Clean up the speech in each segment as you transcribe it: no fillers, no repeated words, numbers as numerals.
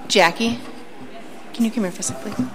Jackie, can you come here for a sec, please?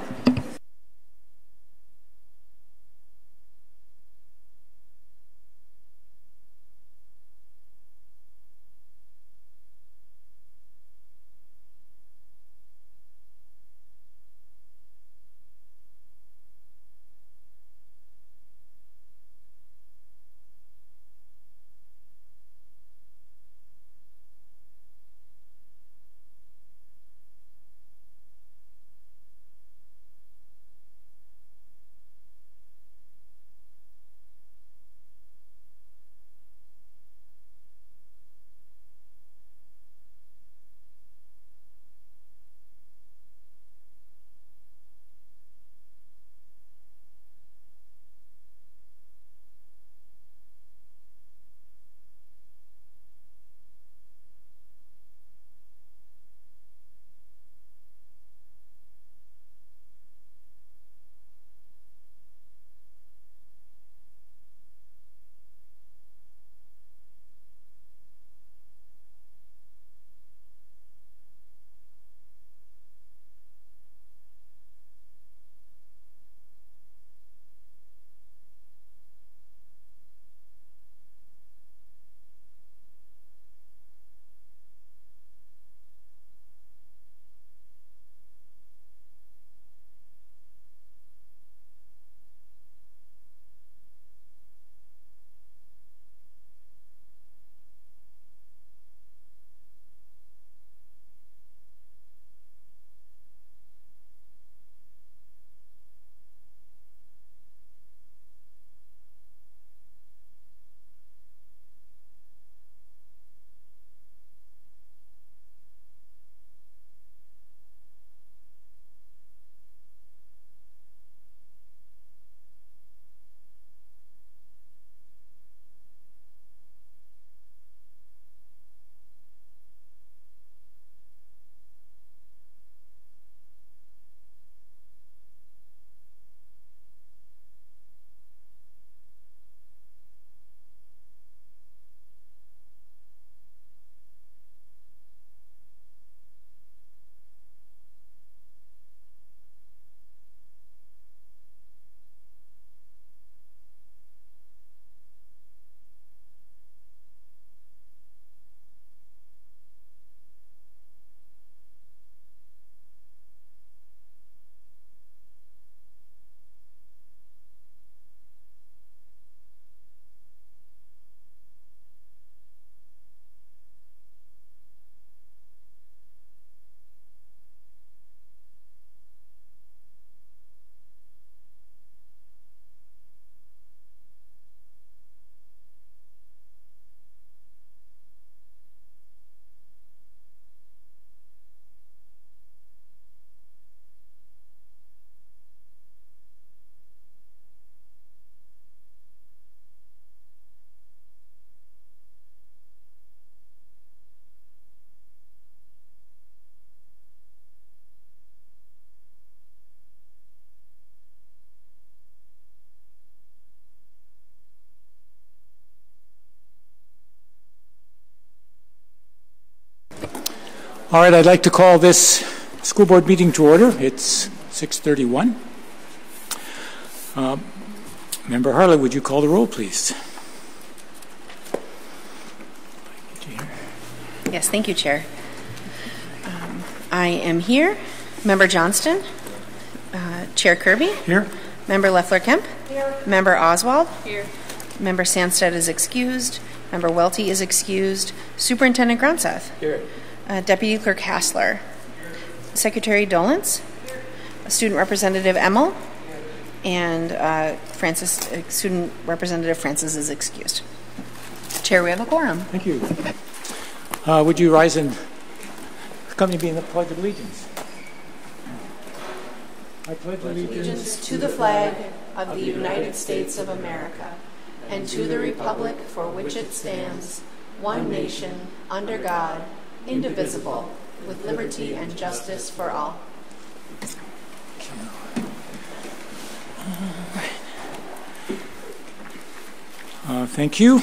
All right, I'd like to call this school board meeting to order. It's 6:31. Member Harley, would you call the roll, please? Yes, thank you, Chair. I am here. Member Johnston. Chair Kirby. Here. Member Leffler-Kemp. Here. Member Oswald. Here. Member Sandstead is excused. Member Welty is excused. Superintendent Gronseth. Here. Deputy Clerk Hassler. Secretary Dolans. Student Representative Emmel. And Student Representative Francis is excused. Chair, we have a quorum. Thank you. Would you rise and accompany me in the Pledge of Allegiance? I pledge allegiance to the flag of the United States of America and to the republic for which it stands, one nation, under God, indivisible, with liberty and justice for all. Thank you.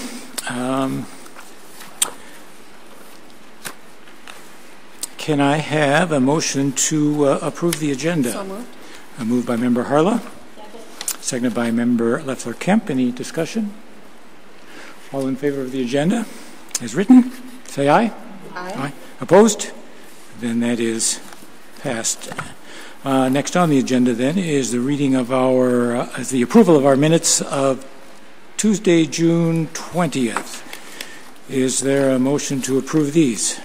can I have a motion to approve the agenda? So moved. Moved by Member Harla. Seconded by Member Leffler-Kemp. Any discussion? All in favor of the agenda as written, say aye. Aye. Opposed? Then that is passed. Next on the agenda then is the reading of the approval of our minutes of Tuesday, June 20th. Is there a motion to approve these?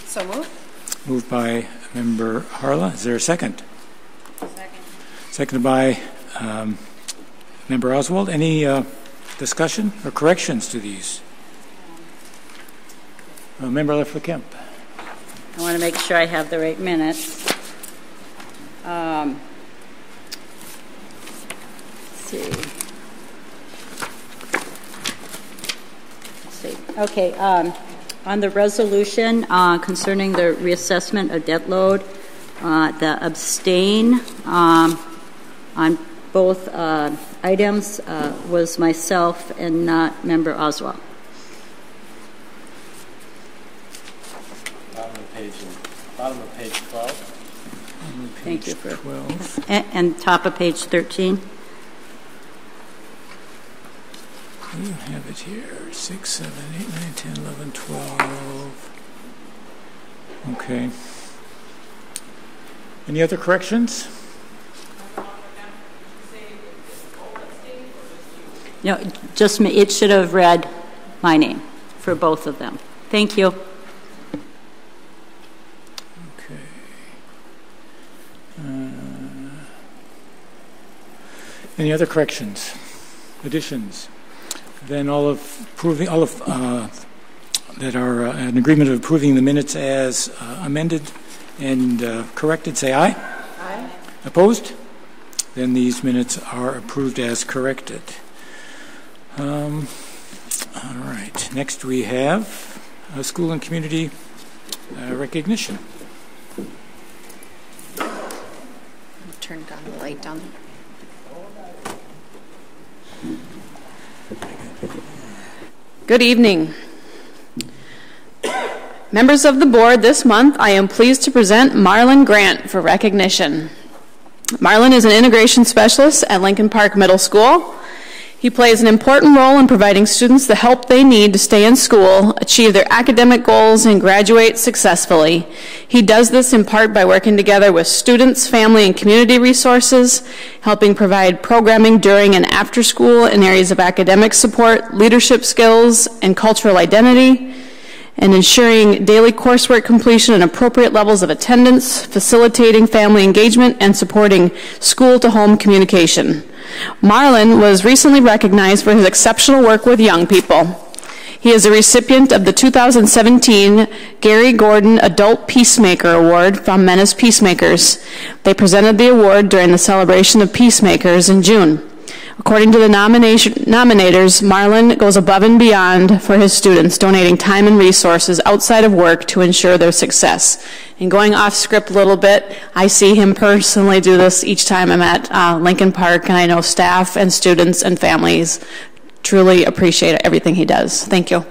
So moved. Moved by Member Harla. Is there a second? Second. Seconded by Member Oswald. Any discussion or corrections to these? Member Leffler-Kemp. I want to make sure I have the right minutes. Let's see. Okay. On the resolution concerning the reassessment of debt load, the abstain on both items was myself and not Member Oswald. Bottom of page 12. Thank you for 12. And top of page 13. You have it here. 6, 7, 8, 9, 10, 11, 12. Okay. Any other corrections? No, just me. It should have read my name for both of them. Thank you. Okay. Any other corrections, additions? Then all of that are in agreement of approving the minutes as amended and corrected, say aye. Aye. Opposed? Then these minutes are approved as corrected. All right. Next we have school and community recognition. Turn down the light down. Good evening. Members of the board, this month I am pleased to present Marlon Grant for recognition. Marlon is an integration specialist at Lincoln Park Middle School. He plays an important role in providing students the help they need to stay in school, achieve their academic goals, and graduate successfully. He does this in part by working together with students, family, and community resources, helping provide programming during and after school in areas of academic support, leadership skills, and cultural identity, and ensuring daily coursework completion and appropriate levels of attendance, facilitating family engagement, and supporting school-to-home communication. Marlon was recently recognized for his exceptional work with young people. He is a recipient of the 2017 Gary Gordon Adult Peacemaker Award from Menace Peacemakers. They presented the award during the celebration of Peacemakers in June. According to the nominators, Marlon goes above and beyond for his students, donating time and resources outside of work to ensure their success. And going off script a little bit, I see him personally do this each time I'm at Lincoln Park, and I know staff and students and families truly appreciate everything he does. Thank you.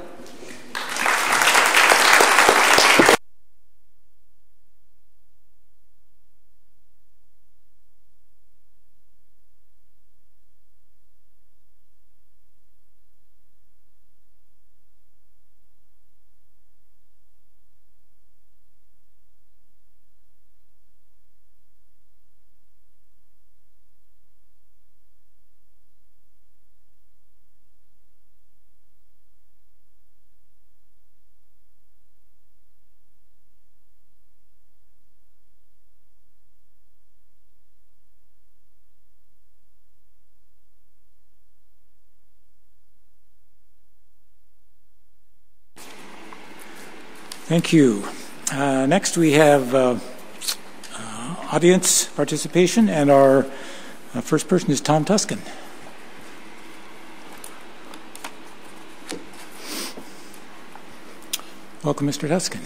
Thank you. Next we have audience participation, and our first person is Tom Tuskin. Welcome, Mr. Tuskin.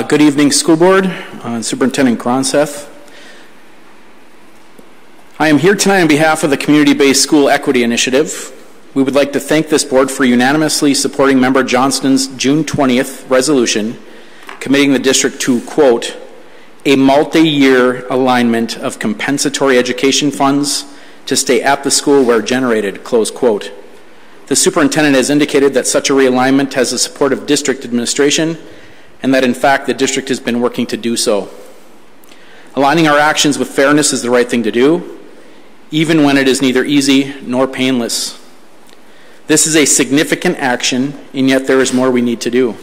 Good evening, School Board, Superintendent Gronseth. I am here tonight on behalf of the Community-Based School Equity Initiative. We would like to thank this board for unanimously supporting Member Johnston's June 20th resolution committing the district to, quote, a multi-year alignment of compensatory education funds to stay at the school where generated, close quote. The superintendent has indicated that such a realignment has the support of district administration and that in fact the district has been working to do so. Aligning our actions with fairness is the right thing to do, even when it is neither easy nor painless. This is a significant action, and yet there is more we need to do.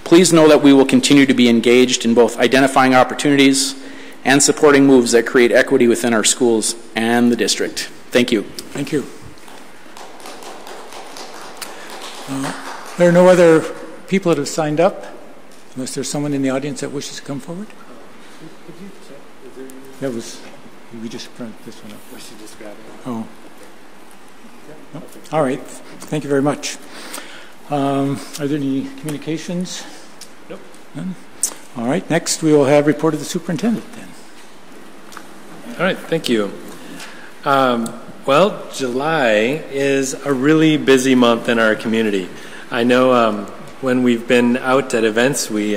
Please know that we will continue to be engaged in both identifying opportunities and supporting moves that create equity within our schools and the district. Thank you. Thank you. There are no other people that have signed up, unless there's someone in the audience that wishes to come forward. That was, we just brought this one up. We should just grab it. Oh. No. All right. Thank you very much. Are there any communications? Nope. None? All right. Next, we will have report of the superintendent then. All right. Thank you. Well, July is a really busy month in our community. I know when we've been out at events, we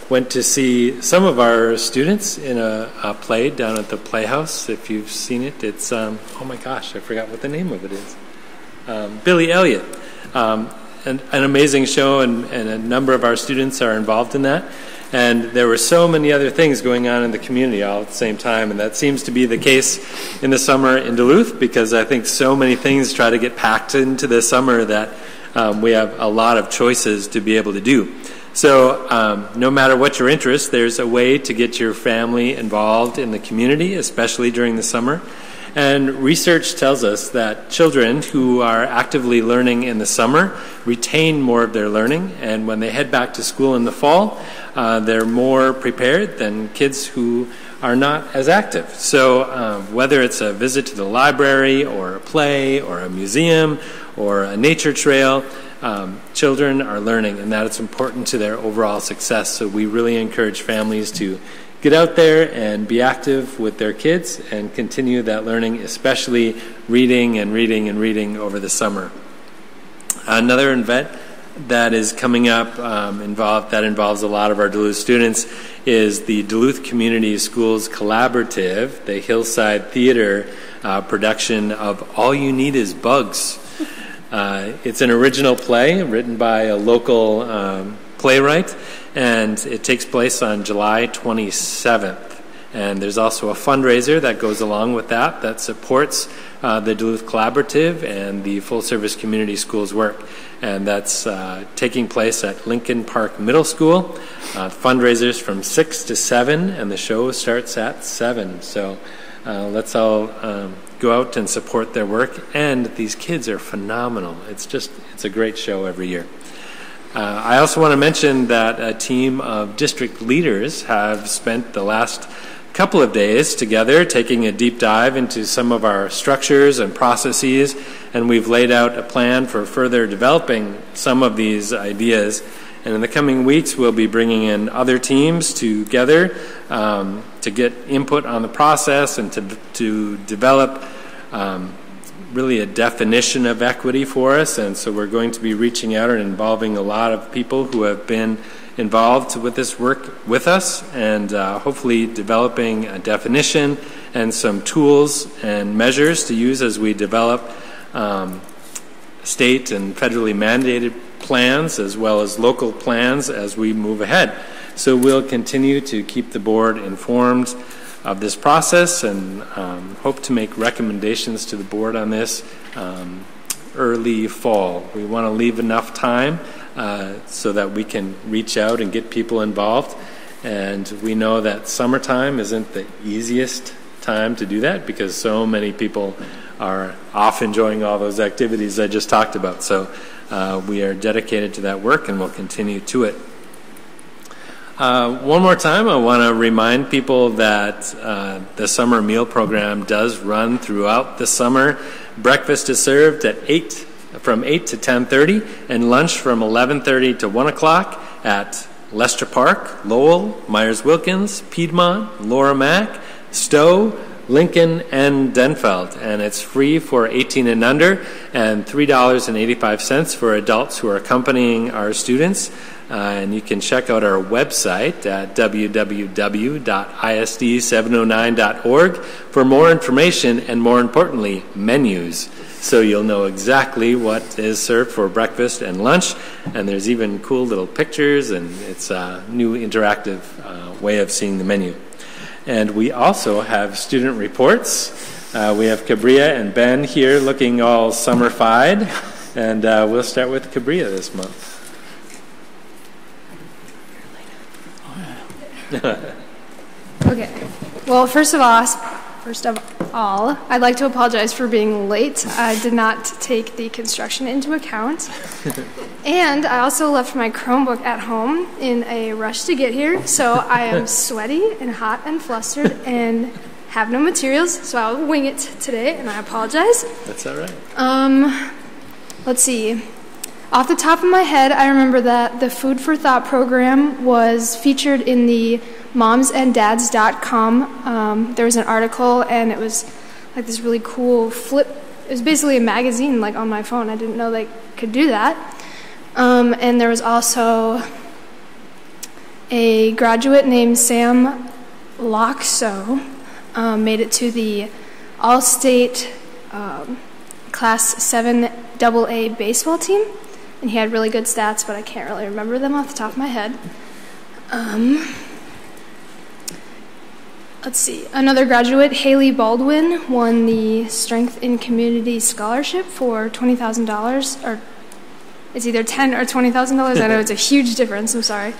went to see some of our students in a play down at the Playhouse. If you've seen it, it's, oh my gosh, I forgot what the name of it is. Billy Elliot. An amazing show, and a number of our students are involved in that. And there were so many other things going on in the community all at the same time, and that seems to be the case in the summer in Duluth, because I think so many things try to get packed into the summer that we have a lot of choices to be able to do. So no matter what your interest, there's a way to get your family involved in the community, especially during the summer. And research tells us that children who are actively learning in the summer retain more of their learning, and when they head back to school in the fall, they're more prepared than kids who are not as active. So whether it's a visit to the library or a play or a museum or a nature trail, children are learning, and that is important to their overall success. So we really encourage families to get out there and be active with their kids and continue that learning, especially reading and reading and reading over the summer. Another event that is coming up that involves a lot of our Duluth students is the Duluth Community Schools Collaborative, the Hillside Theater production of All You Need Is Bugs. It's an original play written by a local playwright, and it takes place on July 27th. And there's also a fundraiser that goes along with that supports the Duluth Collaborative and the full-service community schools work. And that's taking place at Lincoln Park Middle School. Fundraisers from 6 to 7, and the show starts at 7. So let's all go out and support their work. And these kids are phenomenal. It's a great show every year. I also want to mention that a team of district leaders have spent the last couple of days together taking a deep dive into some of our structures and processes, and we've laid out a plan for further developing some of these ideas. And in the coming weeks, we'll be bringing in other teams together to get input on the process and to develop really a definition of equity for us. And so we're going to be reaching out and involving a lot of people who have been involved with this work with us, and hopefully developing a definition and some tools and measures to use as we develop state and federally mandated plans as well as local plans as we move ahead. So we'll continue to keep the board informed of this process and hope to make recommendations to the board on this early fall. We want to leave enough time so that we can reach out and get people involved. And we know that summertime isn't the easiest time to do that because so many people are off enjoying all those activities I just talked about. So we are dedicated to that work and we'll continue to it. One more time, I want to remind people that the summer meal program does run throughout the summer. Breakfast is served at from 8 to 10:30, and lunch from 11:30 to 1 o'clock at Lester Park, Lowell, Myers-Wilkins, Piedmont, Laura Mack, Stowe, Lincoln and Denfeld, and it's free for 18 and under and $3.85 for adults who are accompanying our students. And you can check out our website at www.isd709.org for more information and, more importantly, menus. So you'll know exactly what is served for breakfast and lunch. And there's even cool little pictures, and it's a new interactive way of seeing the menu. And we also have student reports. We have Cabria and Ben here looking all summer-fied. And we'll start with Cabria this month. Okay. Well, first of all, I'd like to apologize for being late. I did not take the construction into account. And I also left my Chromebook at home in a rush to get here, so I am sweaty and hot and flustered and have no materials, so I'll wing it today, and I apologize. That's all right. Let's see. Off the top of my head, I remember that the Food for Thought program was featured in the momsanddads.com. There was an article, and it was like this really cool flip. It was basically a magazine, like on my phone. I didn't know they could do that. And there was also a graduate named Sam Loxo made it to the All-State Class 7 AA baseball team. And he had really good stats, but I can't really remember them off the top of my head. Let's see. Another graduate, Haley Baldwin, won the Strength in Community Scholarship for $20,000. Or it's either $10,000 or $20,000. I know it's a huge difference. I'm sorry.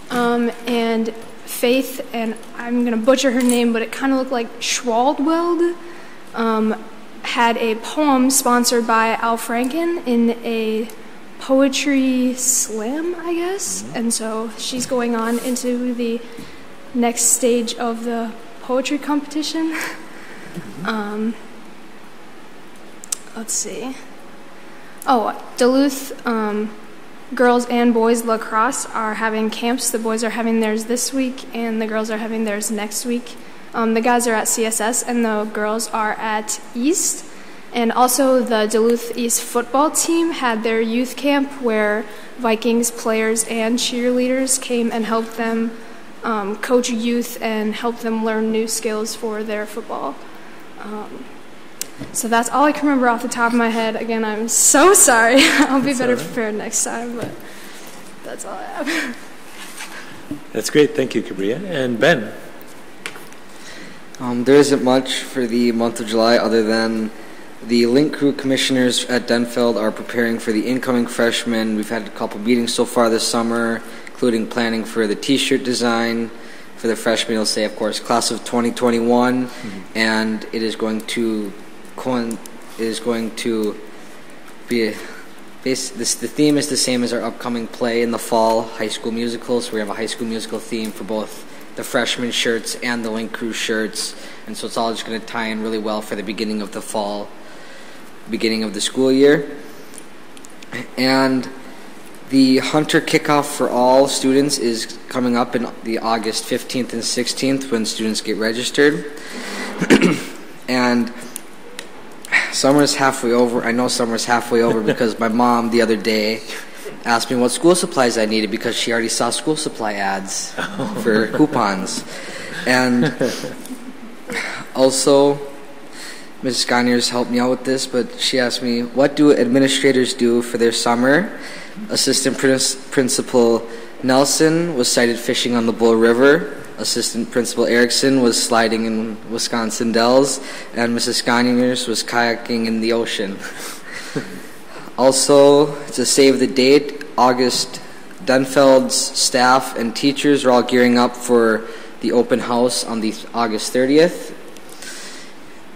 And Faith, and I'm going to butcher her name, but it kind of looked like Schwaldweld, had a poem sponsored by Al Franken in a poetry slam, I guess. And so she's going on into the next stage of the poetry competition. Let's see. Oh, Duluth girls and boys lacrosse are having camps. The boys are having theirs this week, and the girls are having theirs next week. The guys are at CSS, and the girls are at East. And also the Duluth East football team had their youth camp where Vikings players and cheerleaders came and helped them coach youth and help them learn new skills for their football. So that's all I can remember off the top of my head. Again, I'm so sorry. I'll be better prepared next time, but that's all I have. That's great. Thank you, Cabria. And Ben? There isn't much for the month of July other than the Link Crew commissioners at Denfeld are preparing for the incoming freshmen. We've had a couple meetings so far this summer, including planning for the T-shirt design for the freshmen. You'll say, of course, class of 2021, and it is going to be the theme is the same as our upcoming play in the fall, High School Musical. So we have a High School Musical theme for both the freshman shirts and the Link Crew shirts, and so it's all just going to tie in really well for the beginning of the fall, beginning of the school year. And the Hunter kickoff for all students is coming up in the August 15th and 16th when students get registered. And summer's halfway over. I know summer's halfway over because my mom the other day asked me what school supplies I needed because she already saw school supply ads for coupons. And also, Mrs. Scaniers helped me out with this, but she asked me, what do administrators do for their summer? Assistant Principal Nelson was sighted fishing on the Bull River. Assistant Principal Erickson was sliding in Wisconsin Dells. And Mrs. Scaniers was kayaking in the ocean. Also, to save the date, August, Denfeld's staff and teachers are all gearing up for the open house on the August 30th.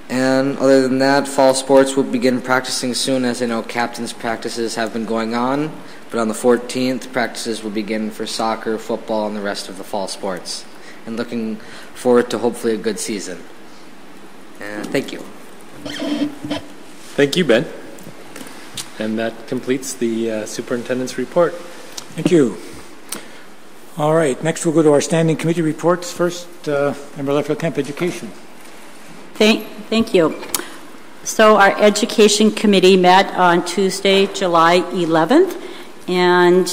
And other than that, fall sports will begin practicing soon, as I know captain's practices have been going on. But on the 14th, practices will begin for soccer, football, and the rest of the fall sports. And looking forward to hopefully a good season. And thank you. Thank you, Ben. And that completes the superintendent's report. Thank you. All right, next we'll go to our standing committee reports. First, Member Lefferts Kemp, Education. Thank you. So our Education Committee met on Tuesday, July 11th, and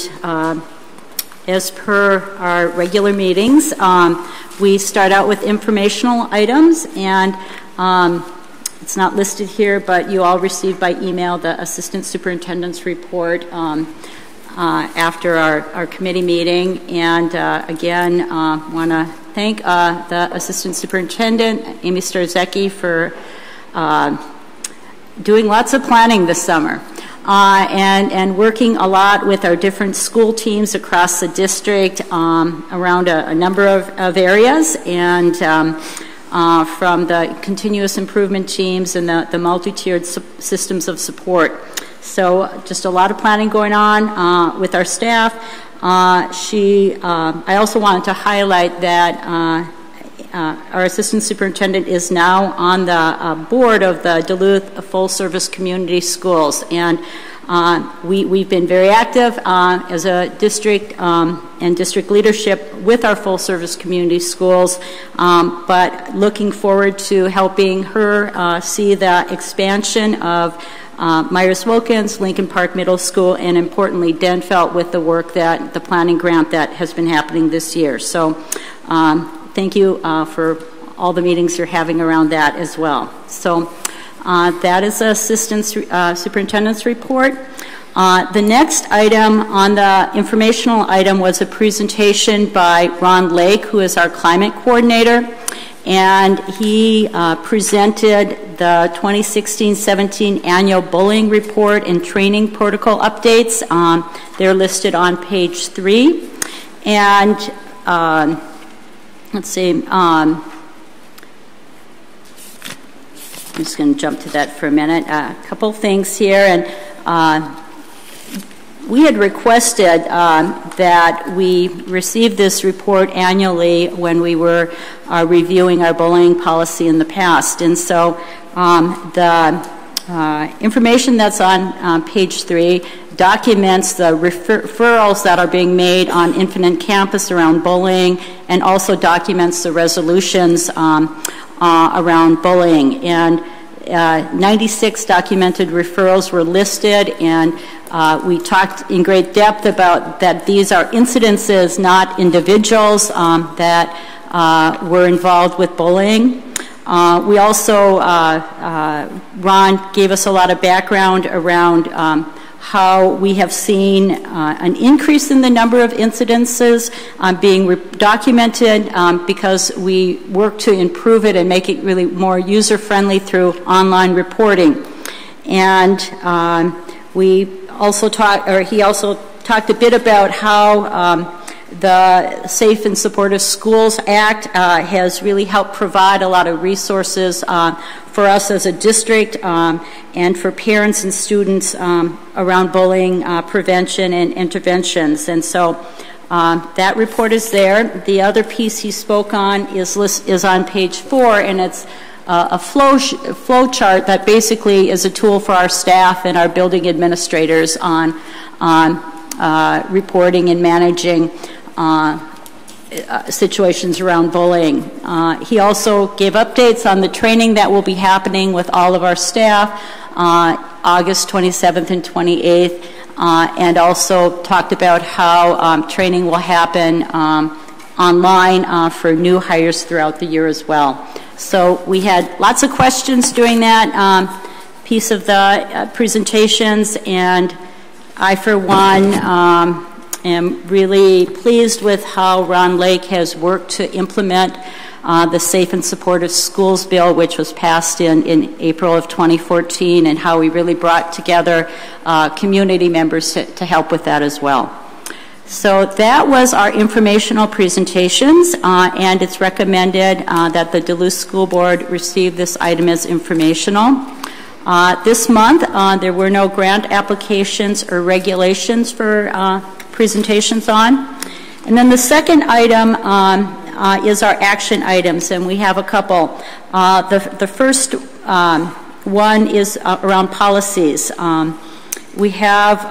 as per our regular meetings, we start out with informational items, and it's not listed here, but you all received by email the Assistant Superintendent's report after our committee meeting. And again, want to thank the Assistant Superintendent, Amy Starzecki, for doing lots of planning this summer and working a lot with our different school teams across the district around a number of areas, and from the continuous improvement teams and the multi-tiered systems of support. So just a lot of planning going on with our staff. I also wanted to highlight that our Assistant Superintendent is now on the board of the Duluth Full Service Community Schools, and we've been very active as a district and district leadership with our full service community schools, but looking forward to helping her see the expansion of Myers-Wilkins, Lincoln Park Middle School, and importantly Denfeld with the work that the planning grant that has been happening this year. So thank you for all the meetings you're having around that as well. So that is the Assistant Superintendent's report. The next item on the informational item was a presentation by Ron Lake, who is our climate coordinator, and he presented the 2016-17 annual bullying report and training protocol updates. They're listed on page 3. And let's see, I'm just going to jump to that for a minute. A couple things here, and we had requested that we receive this report annually when we were reviewing our bullying policy in the past. And so the information that's on page 3 documents the referrals that are being made on Infinite Campus around bullying, and also documents the resolutions around bullying. And 96 documented referrals were listed, and we talked in great depth about that these are incidences, not individuals that were involved with bullying. We also, Ron gave us a lot of background around how we have seen an increase in the number of incidences being documented because we work to improve it and make it really more user-friendly through online reporting. And we also he also talked a bit about how the Safe and Supportive Schools Act has really helped provide a lot of resources for us as a district and for parents and students around bullying prevention and interventions. And so that report is there. The other piece he spoke on is on page 4, and it's a flow chart that basically is a tool for our staff and our building administrators on reporting and managing situations around bullying. He also gave updates on the training that will be happening with all of our staff August 27th and 28th, and also talked about how training will happen online for new hires throughout the year as well. So we had lots of questions during that piece of the presentations, and I, for one, am really pleased with how Ron Lake has worked to implement the Safe and Supportive Schools Bill, which was passed in April of 2014, and how we really brought together community members to help with that as well. So that was our informational presentations, and it's recommended that the Duluth School Board receive this item as informational. This month, there were no grant applications or regulations for presentations on. And then the second item is our action items, and we have a couple. The first one is around policies. We have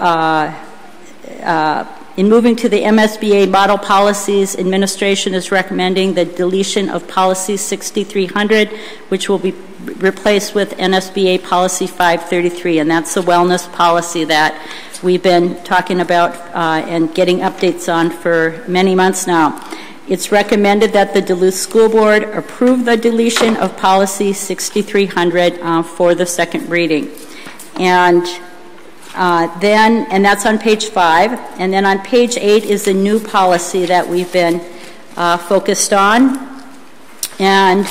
In moving to the MSBA model policies, administration is recommending the deletion of policy 6300, which will be replaced with NSBA policy 533, and that's the wellness policy that we've been talking about and getting updates on for many months now. It's recommended that the Duluth School Board approve the deletion of policy 6300 for the second reading. And that's on page 5. And then on page 8 is the new policy that we've been focused on. And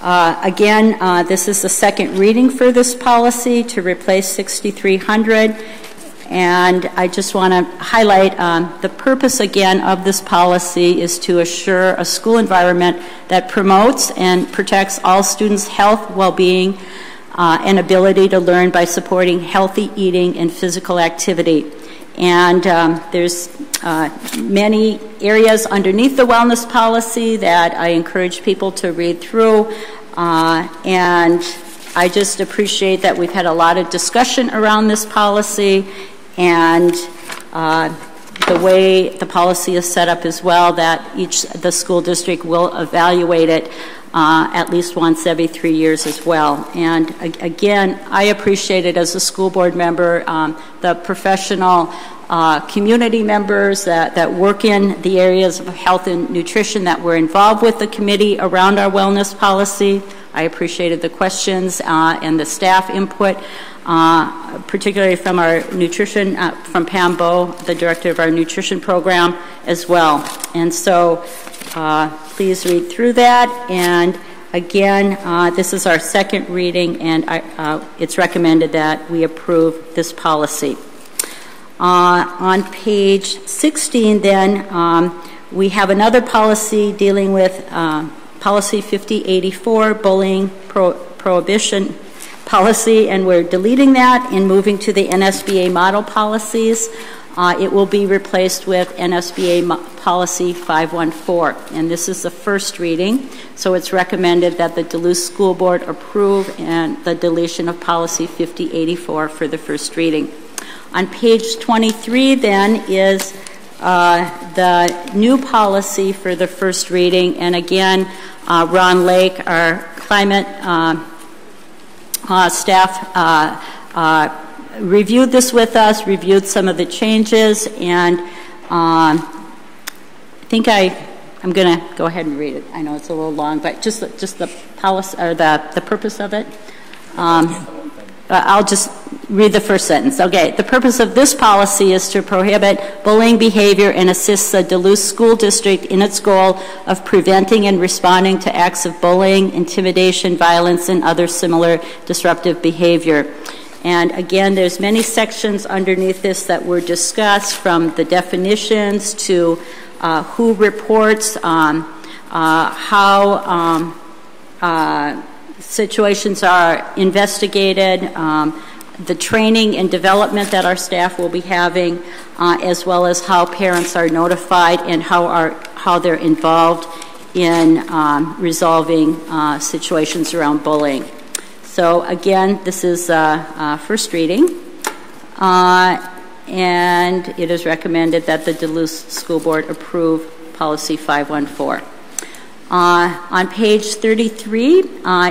again, this is the second reading for this policy to replace 6300. And I just want to highlight the purpose again of this policy is to assure a school environment that promotes and protects all students' health, well-being, and ability to learn by supporting healthy eating and physical activity. And there's many areas underneath the wellness policy that I encourage people to read through. And I just appreciate that we've had a lot of discussion around this policy and the way the policy is set up as well, that the school district will evaluate it at least once every 3 years as well. And again, I appreciate it as a school board member, the professional community members that work in the areas of health and nutrition that were involved with the committee around our wellness policy. I appreciated the questions and the staff input, particularly from our nutrition, from Pam Bowe, the director of our nutrition program as well. And so please read through that. And again, this is our second reading, and it's recommended that we approve this policy. On page 16, then, we have another policy dealing with policy 5084, bullying prohibition policy, and we're deleting that and moving to the NSBA model policies. It will be replaced with NSBA policy 514, and this is the first reading, so it's recommended that the Duluth School Board approve and the deletion of policy 5084 for the first reading. On page 23, then, is the new policy for the first reading, and again, Ron Lake, our climate staff, reviewed this with us, reviewed some of the changes, and I think I'm going to go ahead and read it. I know it's a little long, but just the policy or the purpose of it. I'll just read the first sentence. Okay. The purpose of this policy is to prohibit bullying behavior and assist the Duluth School District in its goal of preventing and responding to acts of bullying, intimidation, violence, and other similar disruptive behavior. And again, there's many sections underneath this that were discussed, from the definitions to who reports, how situations are investigated, the training and development that our staff will be having, as well as how parents are notified and how they're involved in resolving situations around bullying. So again, this is first reading, and it is recommended that the Duluth School Board approve policy 514. On page 33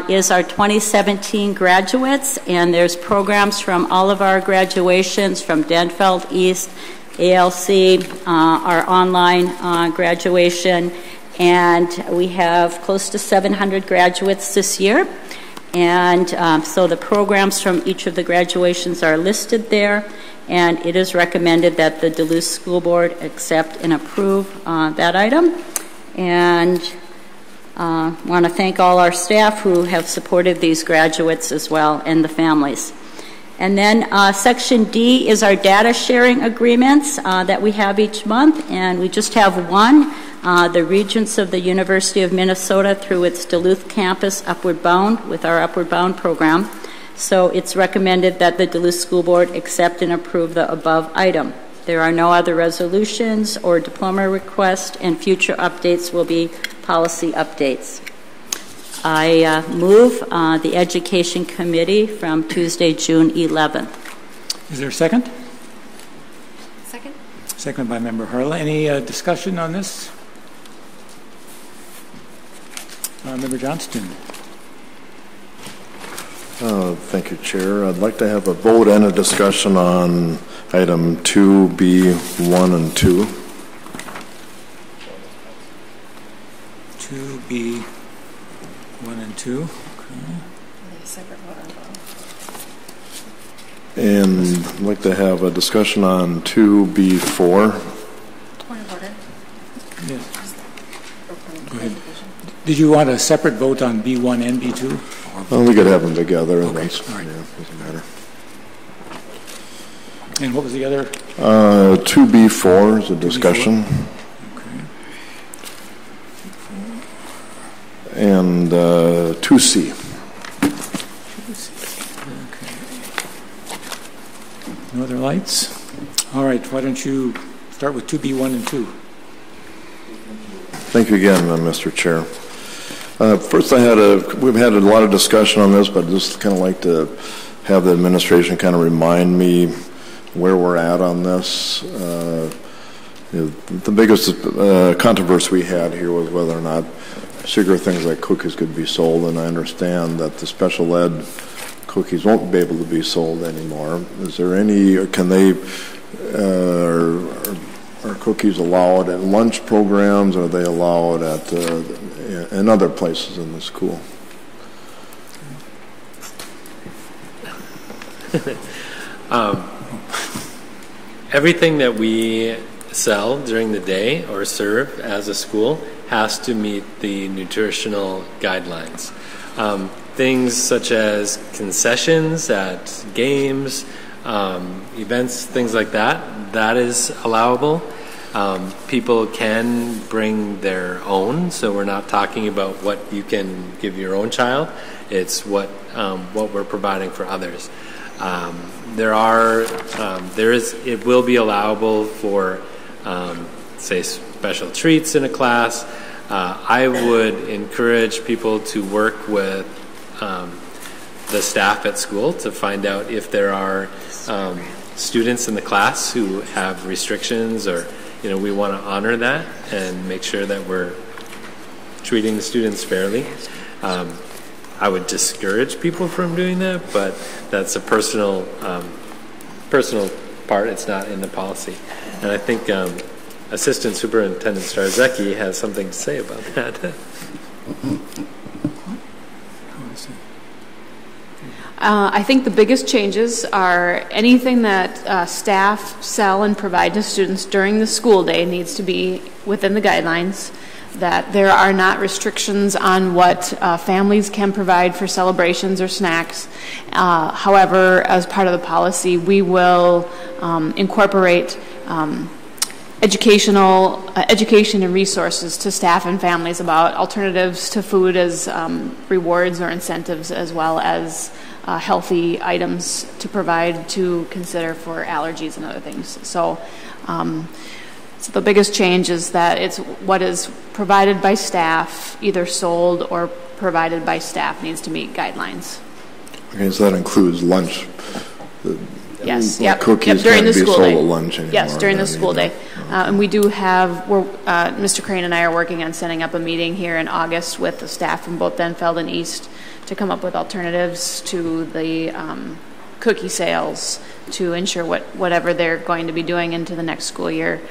is our 2017 graduates, and there's programs from all of our graduations, from Denfeld East, ALC, our online graduation, and we have close to 700 graduates this year. And so the programs from each of the graduations are listed there, and it is recommended that the Duluth School Board accept and approve that item. And want to thank all our staff who have supported these graduates as well, and the families. And then Section D is our data sharing agreements that we have each month, and we just have one. The Regents of the University of Minnesota, through its Duluth campus, Upward Bound, with our Upward Bound program. So it's recommended that the Duluth School Board accept and approve the above item. There are no other resolutions or diploma requests, and future updates will be policy updates. I move the Education Committee from Tuesday, June 11th. Is there a second? Second. Second by Member Harla. Any discussion on this? Member Johnston. Thank you, Chair. I'd like to have a vote and a discussion on item 2B1 and 2. 2B1 and 2. Okay. Separate vote on both. And I'd like to have a discussion on 2B4. Point of order. Yes. Go ahead. Did you want a separate vote on B1 and B2? Well, we could have them together. Okay. That's, All right. yeah, doesn't matter. And what was the other? 2B4 is a discussion. Okay. And 2C. Okay. No other lights? All right. Why don't you start with 2B1 and 2? Thank you again, Mr. Chair. First, we've had a lot of discussion on this, but I'd just kind of like to have the administration kind of remind me where we're at on this. The biggest controversy we had here was whether or not sugar things like cookies could be sold, and I understand that the special ed cookies won't be able to be sold anymore. Is there any, or can they, are cookies allowed at lunch programs? Or are they allowed at in other places in the school? Everything that we sell during the day or serve as a school has to meet the nutritional guidelines. Things such as concessions at games, events, things like that is allowable. People can bring their own, so we're not talking about what you can give your own child. It's what we're providing for others. It will be allowable for, say, special treats in a class. I would encourage people to work with the staff at school to find out if there are students in the class who have restrictions, or we want to honor that and make sure that we're treating the students fairly. I would discourage people from doing that, but that's a personal part. It's not in the policy, and I think Assistant Superintendent Starzecki has something to say about that. I think the biggest changes are anything that staff sell and provide to students during the school day needs to be within the guidelines, that there are not restrictions on what families can provide for celebrations or snacks. However, as part of the policy, we will incorporate education and resources to staff and families about alternatives to food as rewards or incentives, as well as healthy items to provide to consider for allergies and other things. So the biggest change is that it's what is provided by staff, either sold or provided by staff, needs to meet guidelines. Okay, so that includes lunch. Yes, Cookies during can't the be school sold day. at lunch anymore. Yes, during the school either. day. And we do have, Mr. Crane and I are working on setting up a meeting here in August with the staff from both Denfeld and East to come up with alternatives to the cookie sales to ensure whatever they're going to be doing into the next school year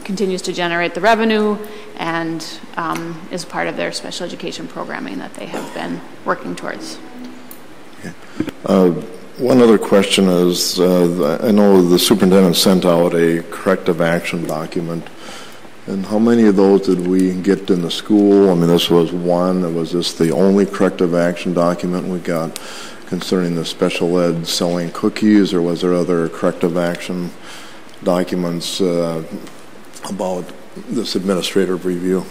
continues to generate the revenue and is part of their special education programming that they have been working towards. Okay. One other question is, I know the superintendent sent out a corrective action document, and how many of those did we get in the school? I mean, this was one. Was this the only corrective action document we got concerning the special ed selling cookies, or was there other corrective action documents about this administrative review?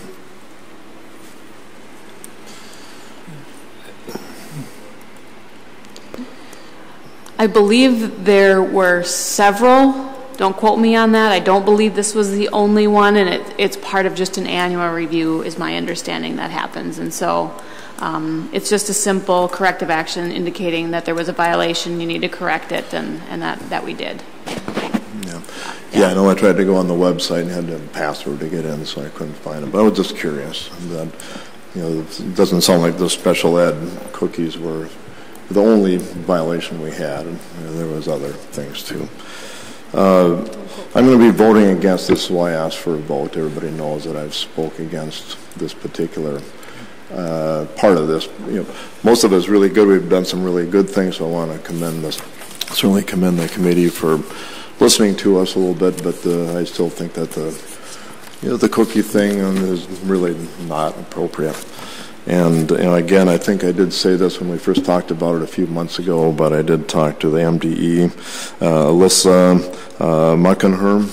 I believe there were several. Don't quote me on that. I don't believe this was the only one, and it's part of just an annual review, is my understanding that happens. And so it's just a simple corrective action indicating that there was a violation, you need to correct it, and that we did. Yeah, Yeah, I know I tried to go on the website and had to have a password to get in, so I couldn't find it. But I was just curious. That, it doesn't sound like the special ed cookies were the only violation we had. There was other things, too. I'm going to be voting against this, so I asked for a vote. Everybody knows that I've spoke against this particular part of this. Most of it is really good. We've done some really good things, so I want to certainly commend the committee for listening to us a little bit, but I still think that the cookie thing is really not appropriate. And again, I think I did say this when we first talked about it a few months ago, but I did talk to the MDE, Alyssa Muckenherm,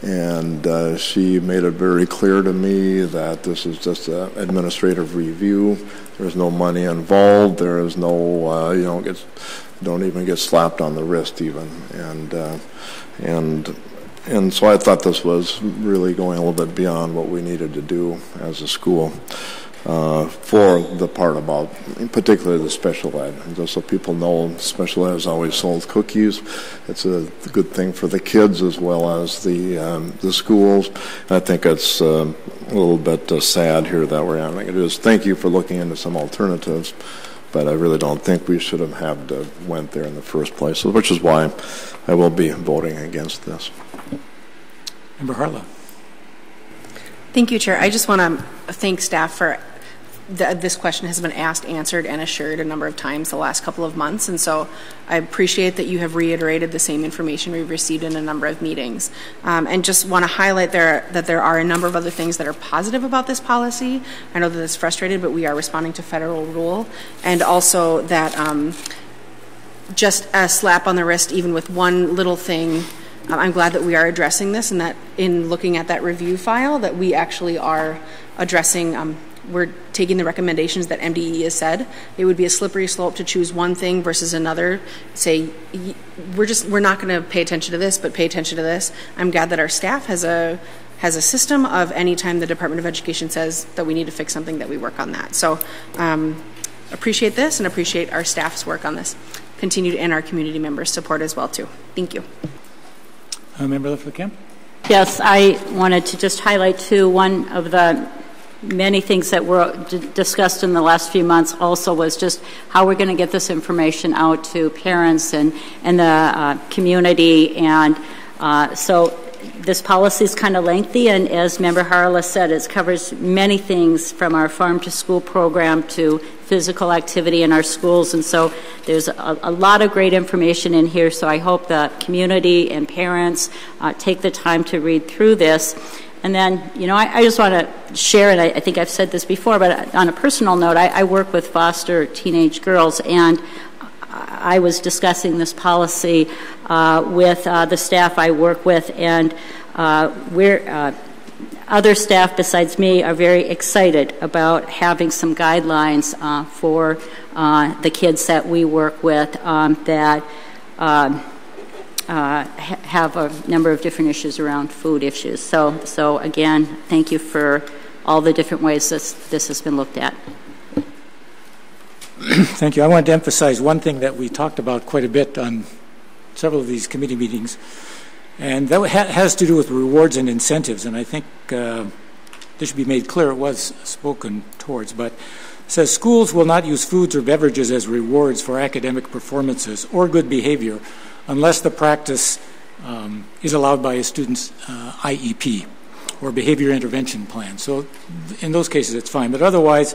and she made it very clear to me that this is just an administrative review. There's no money involved. There is no, don't even get slapped on the wrist even. And so I thought this was really going a little bit beyond what we needed to do as a school. For the part about, particularly the special ed. And just so people know, special ed has always sold cookies. It's a good thing for the kids as well as the schools. And I think it's a little bit sad here that we're having it is. Thank you for looking into some alternatives, but I really don't think we should have had to went there in the first place, which is why I will be voting against this. Member Harlow. Thank you, Chair. I just want to thank staff for this question has been asked, answered, and assured a number of times the last couple of months, and so I appreciate that you have reiterated the same information we've received in a number of meetings. And just want to highlight that there are a number of other things that are positive about this policy. I know that it's frustrated, but we are responding to federal rule, and also that just a slap on the wrist, even with one little thing. I'm glad that we are addressing this, and that in looking at that review file, that we actually are addressing. We're taking the recommendations that MDE has said. It would be a slippery slope to choose one thing versus another. Say, we're not going to pay attention to this, but pay attention to this. I'm glad that our staff has a system of any time the Department of Education says that we need to fix something, that we work on that. So appreciate this and appreciate our staff's work on this. Continued and our community members' support as well too. Thank you. Member Lefler-Kemp? Yes, I wanted to just highlight too, one of the many things that were discussed in the last few months also was just how we're going to get this information out to parents and the community. And so this policy is kind of lengthy, and as Member Harless said, it covers many things from our farm to school program to physical activity in our schools. And so there's a lot of great information in here. So I hope the community and parents take the time to read through this. And then, I just want to share, and I think I've said this before, but on a personal note, I work with foster teenage girls, and I was discussing this policy with the staff I work with, and other staff besides me are very excited about having some guidelines for the kids that we work with that have a number of different issues around food issues. So again, thank you for all the different ways this has been looked at. Thank you. I wanted to emphasize one thing that we talked about quite a bit on several of these committee meetings, and that has to do with rewards and incentives. And I think this should be made clear. It was spoken towards, but it says schools will not use foods or beverages as rewards for academic performances or good behavior unless the practice is allowed by a student's IEP or behavior intervention plan. So in those cases, it's fine. But otherwise,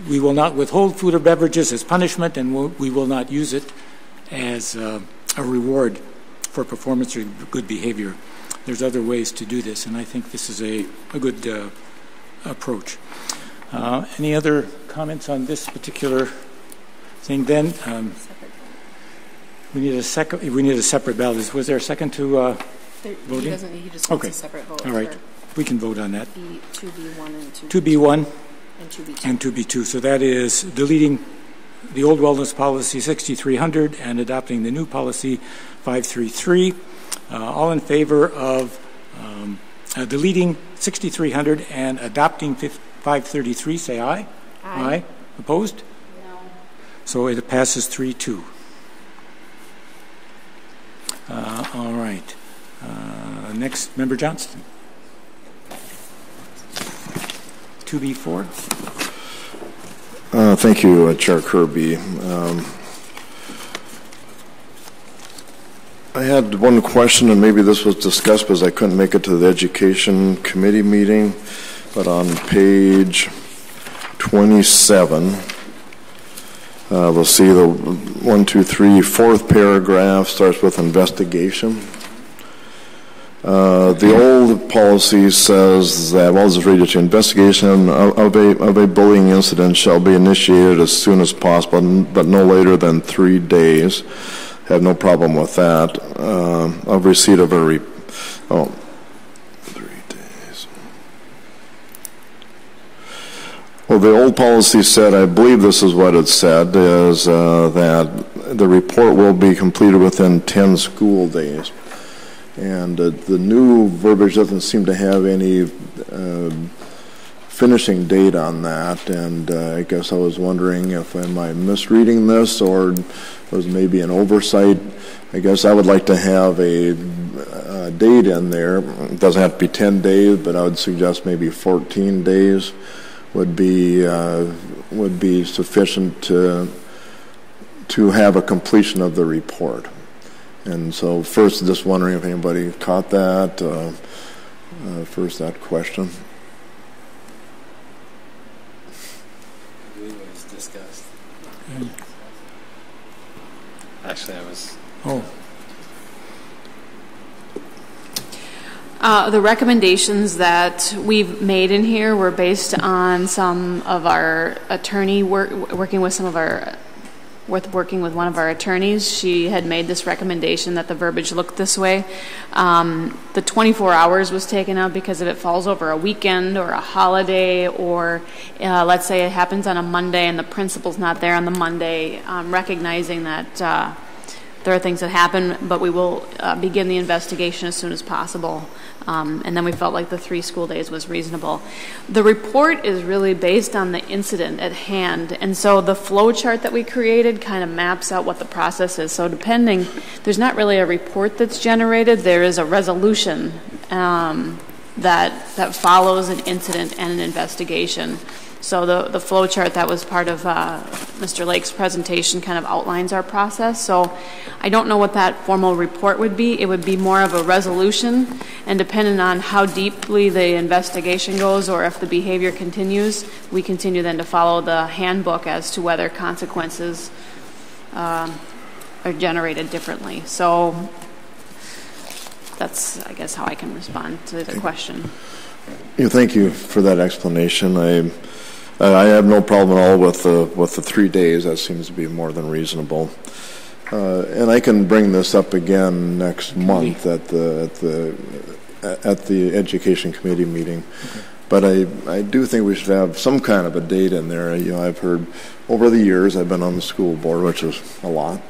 we will not withhold food or beverages as punishment, and we will not use it as a reward for performance or good behavior. There's other ways to do this, and I think this is a good approach. Any other comments on this particular thing? Then we need a second. We need a separate ballot. Was there a second to voting? He just wants a separate vote. All right. We can vote on that. 2B1 and 2B1 and 2B2. And 2B2. So that is deleting the old wellness policy 6300 and adopting the new policy 533. All in favor of deleting 6300 and adopting 533, say aye. Aye. Opposed? No. So it passes 3-2. All right. Next, Member Johnston. 2B4. Thank you, Chair Kirby. I had one question, and maybe this was discussed because I couldn't make it to the Education Committee meeting, but on page 27, we'll see the 1, 2, 3, fourth paragraph starts with investigation. The old policy says that, well, I'll just read it to you. Investigation of a bullying incident shall be initiated as soon as possible, but no later than 3 days. Have no problem with that. Of receipt of a 3 days. Well, the old policy said, I believe this is what it said, is that the report will be completed within 10 school days. And the new verbiage doesn't seem to have any finishing date on that, and I guess I was wondering if am I misreading this or was maybe an oversight. I guess I would like to have a date in there. It doesn't have to be 10 days, but I would suggest maybe 14 days would be sufficient to have a completion of the report. And so first, just wondering if anybody caught that, first that question. I believe it was discussed. Actually, I was... The recommendations that we've made in here were based on some of our attorney working with one of our attorneys. She had made this recommendation that the verbiage looked this way. The 24 hours was taken out because if it falls over a weekend or a holiday, or let's say it happens on a Monday and the principal's not there on the Monday, recognizing that there are things that happen, but we will begin the investigation as soon as possible. And then we felt like the 3 school days was reasonable. The report is really based on the incident at hand, and so the flow chart that we created kind of maps out what the process is. So there's not really a report that's generated. There is a resolution that follows an incident and an investigation. So the flow chart that was part of Mr. Lake's presentation kind of outlines our process. So I don't know what that formal report would be. It would be more of a resolution, and depending on how deeply the investigation goes or if the behavior continues, we continue then to follow the handbook as to whether consequences are generated differently. So that's, I guess, how I can respond to the question. Yeah, thank you for that explanation. I have no problem at all with the 3 days. That seems to be more than reasonable. And I can bring this up again next month at the Education Committee meeting. Okay. But I do think we should have some kind of a date in there. I've heard over the years, I've been on the school board, which is a lot.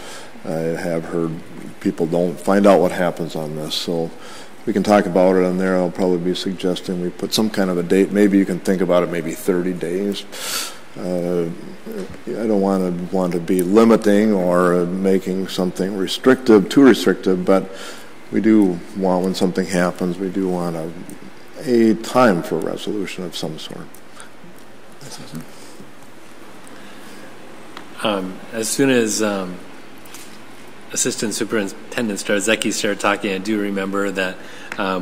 I have heard people don't find out what happens on this. So we can talk about it in there. I'll probably be suggesting we put some kind of a date. Maybe you can think about it, maybe 30 days. I don't want to be limiting or making something too restrictive, but we do want, when something happens, we do want a time for resolution of some sort. As soon as Assistant Superintendent Starzecki started talking, I do remember that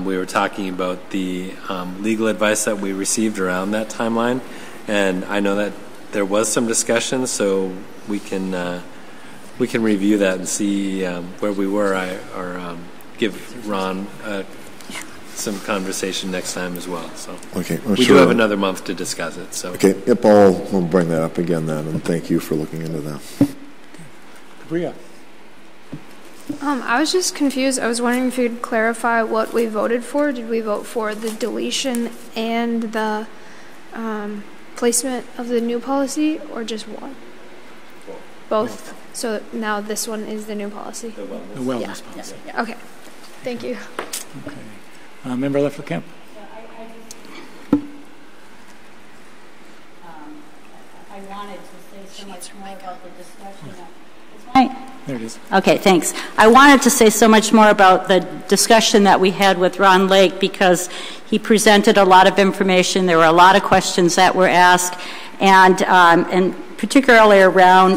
we were talking about the legal advice that we received around that timeline, and I know that there was some discussion, so we can review that and see where we were, or give Ron some conversation next time as well. So okay, we do have another month to discuss it. So okay, yep, we'll bring that up again then, and thank you for looking into that. Bria. I was just confused. I was wondering if you could clarify what we voted for. Did we vote for the deletion and the placement of the new policy, or just one? Both. So now this one is the new policy? The wellness policy. Yeah. Okay. Thank you. Okay. Member Lefferkamp? I wanted to say so much more about the discussion Right. There it is. Okay, thanks. I wanted to say so much more about the discussion that we had with Ron Lake because he presented a lot of information. There were a lot of questions that were asked, and particularly around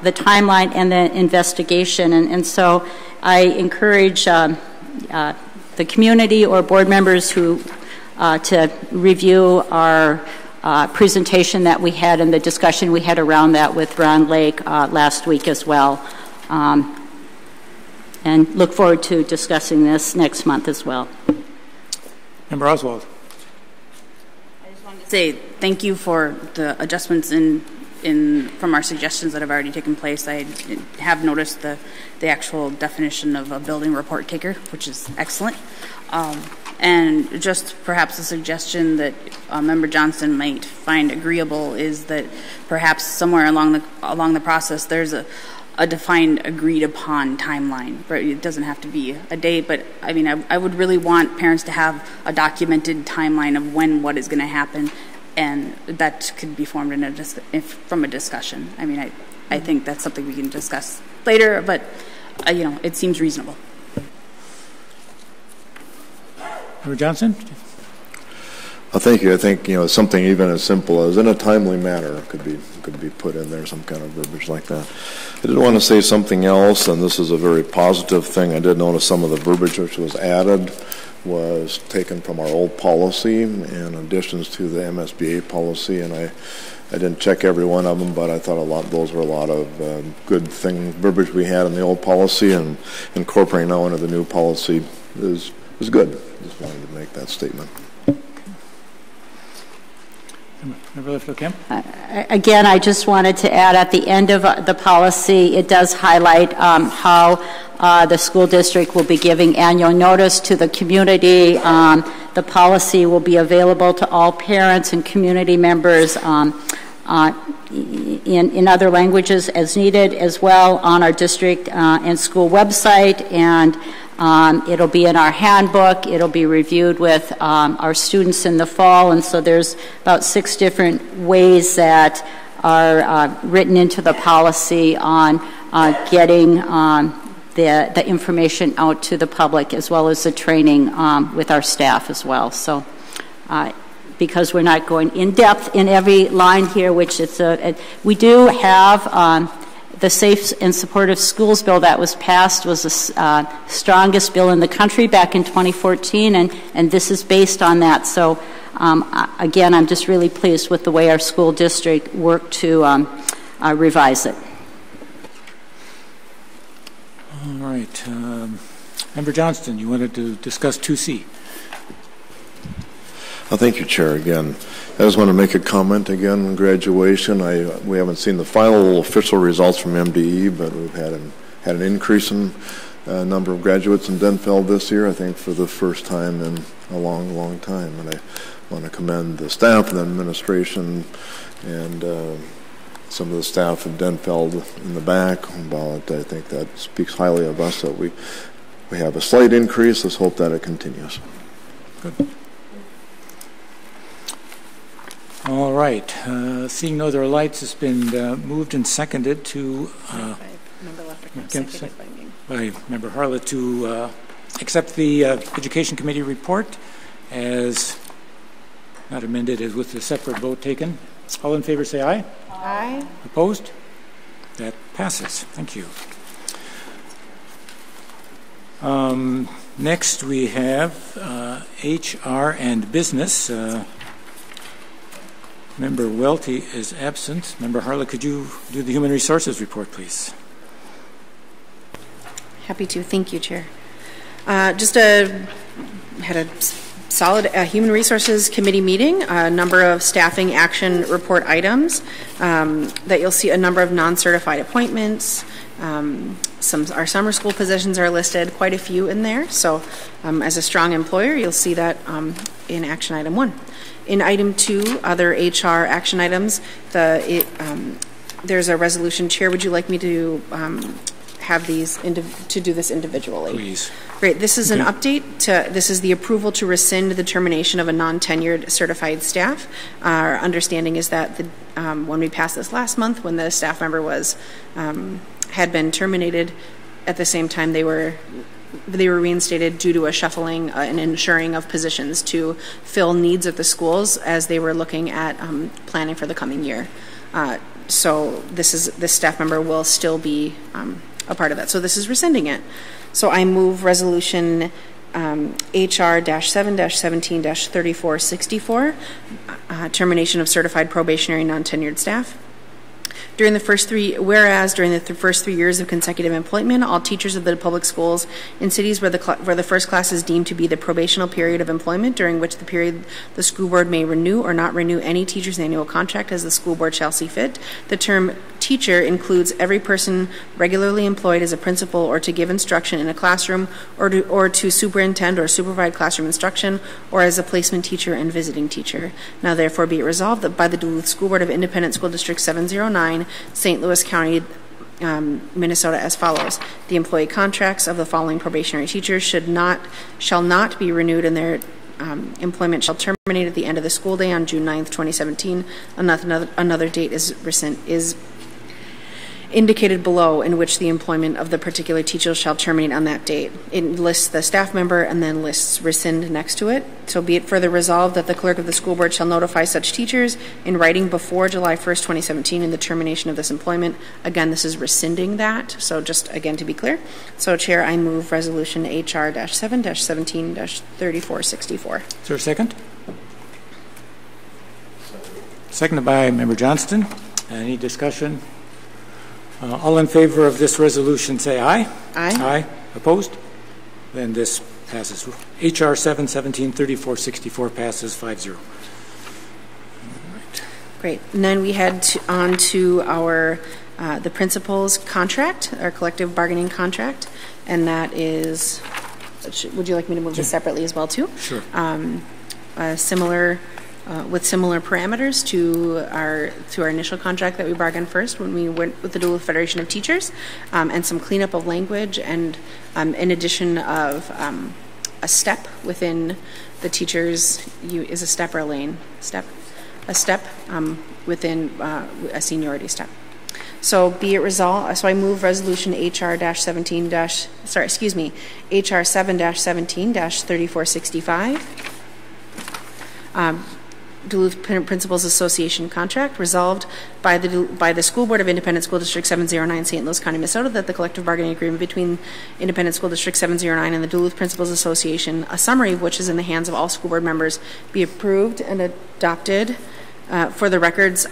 the timeline and the investigation. And so I encourage the community or board members who to review our presentation that we had and the discussion we had around that with Ron Lake last week as well. And look forward to discussing this next month as well. Member Oswald. I just wanted to say thank you for the adjustments from our suggestions that have already taken place. I have noticed the actual definition of a building report taker, which is excellent. And just perhaps a suggestion that Member Johnston might find agreeable is that perhaps somewhere along the process there's a defined agreed upon timeline. It doesn't have to be a date, but I mean I would really want parents to have a documented timeline of when what is going to happen, and that could be formed from a discussion. I mean I think that's something we can discuss later, but it seems reasonable. Member Johnson? Thank you. I think something even as simple as in a timely manner could be put in there, some kind of verbiage like that. I did want to say something else, and this is a very positive thing. I did notice some of the verbiage which was added was taken from our old policy in additions to the MSBA policy, and I didn't check every one of them, but I thought those were a lot of good verbiage we had in the old policy, and incorporating now into the new policy is good. Just wanted to make that statement. Again, I just wanted to add at the end of the policy, it does highlight how the school district will be giving annual notice to the community. The policy will be available to all parents and community members in other languages as needed as well on our district and school website, and it'll be in our handbook. It'll be reviewed with our students in the fall, and so there's about 6 different ways that are written into the policy on getting the information out to the public, as well as the training with our staff as well. So because we're not going in depth in every line here, which we do have the Safe and Supportive Schools bill that was passed was the strongest bill in the country back in 2014, and this is based on that. So again, I'm just really pleased with the way our school district worked to revise it. All right. Member Johnston, you wanted to discuss 2C. Thank you, Chair, again. I just want to make a comment again on graduation. We haven't seen the final official results from MDE, but we've had an increase in number of graduates in Denfeld this year, I think for the first time in a long, long time. And I want to commend the staff and the administration and some of the staff in Denfeld in the back about, I think that speaks highly of us that we have a slight increase. Let's hope that it continues. Good. All right. Seeing no other lights, it's been moved and seconded to by Member Harlett to accept the Education Committee report as not amended, as with a separate vote taken. All in favor say aye. Aye. Opposed? That passes. Thank you. Next we have HR and Business. Member Welty is absent. Member Harlett, could you do the Human Resources report, please? Happy to. Thank you, Chair. Had a solid Human Resources Committee meeting, a number of staffing action report items that you'll see a number of non-certified appointments. Our summer school positions are listed, quite a few in there. So as a strong employer, you'll see that in action item 1. In item 2, other HR action items, there's a resolution. Chair, would you like me to have these to do this individually? Please. Great. This is an update. This is the approval to rescind the termination of a non-tenured certified staff. Our understanding is that when we passed this last month, when the staff member was had been terminated at the same time they were reinstated due to a shuffling and ensuring of positions to fill needs at the schools as they were looking at planning for the coming year. So this staff member will still be a part of that. So this is rescinding it. So I move resolution HR-7-17-3464, termination of certified probationary non-tenured staff. During the first 3 years of consecutive employment, all teachers of the public schools in cities where the first class is deemed to be the probational period of employment, during which the period the school board may renew or not renew any teacher's annual contract as the school board shall see fit. The term teacher includes every person regularly employed as a principal or to give instruction in a classroom or to superintend or supervise classroom instruction, or as a placement teacher and visiting teacher. Now therefore be it resolved that by the Duluth School Board of Independent School District 709, St. Louis County, Minnesota, as follows. The employee contracts of the following probationary teachers shall not be renewed, and their employment shall terminate at the end of the school day on June 9th, 2017. Another date is indicated below in which the employment of the particular teacher shall terminate on that date. It lists the staff member and then lists rescind next to it. So be it further resolved that the clerk of the school board shall notify such teachers in writing before July 1st, 2017 in the termination of this employment. Again, this is rescinding that. So just again to be clear. So Chair, I move resolution HR-7-17-3464. Is there a second? Seconded by Member Johnston. Any discussion? All in favor of this resolution say aye. Aye. Aye. Opposed? Then this passes. HR 7-17-3464 passes 5-0. Right. Great. And then we head on to our the principal's contract, our collective bargaining contract, and that is. Would you like me to move this separately as well too? Sure. Similar. With similar parameters to our initial contract that we bargained first when we went with the Duluth Federation of Teachers, and some cleanup of language, and in addition of a step within the teachers. Is a step or a lane? A step within a seniority step. So be it resolved. So I move resolution HR-7-17-3465. Duluth Principals Association contract, resolved by the School Board of Independent School District 709, St. Louis County, Minnesota, that the collective bargaining agreement between Independent School District 709 and the Duluth Principals Association, a summary of which is in the hands of all school board members, be approved and adopted for the records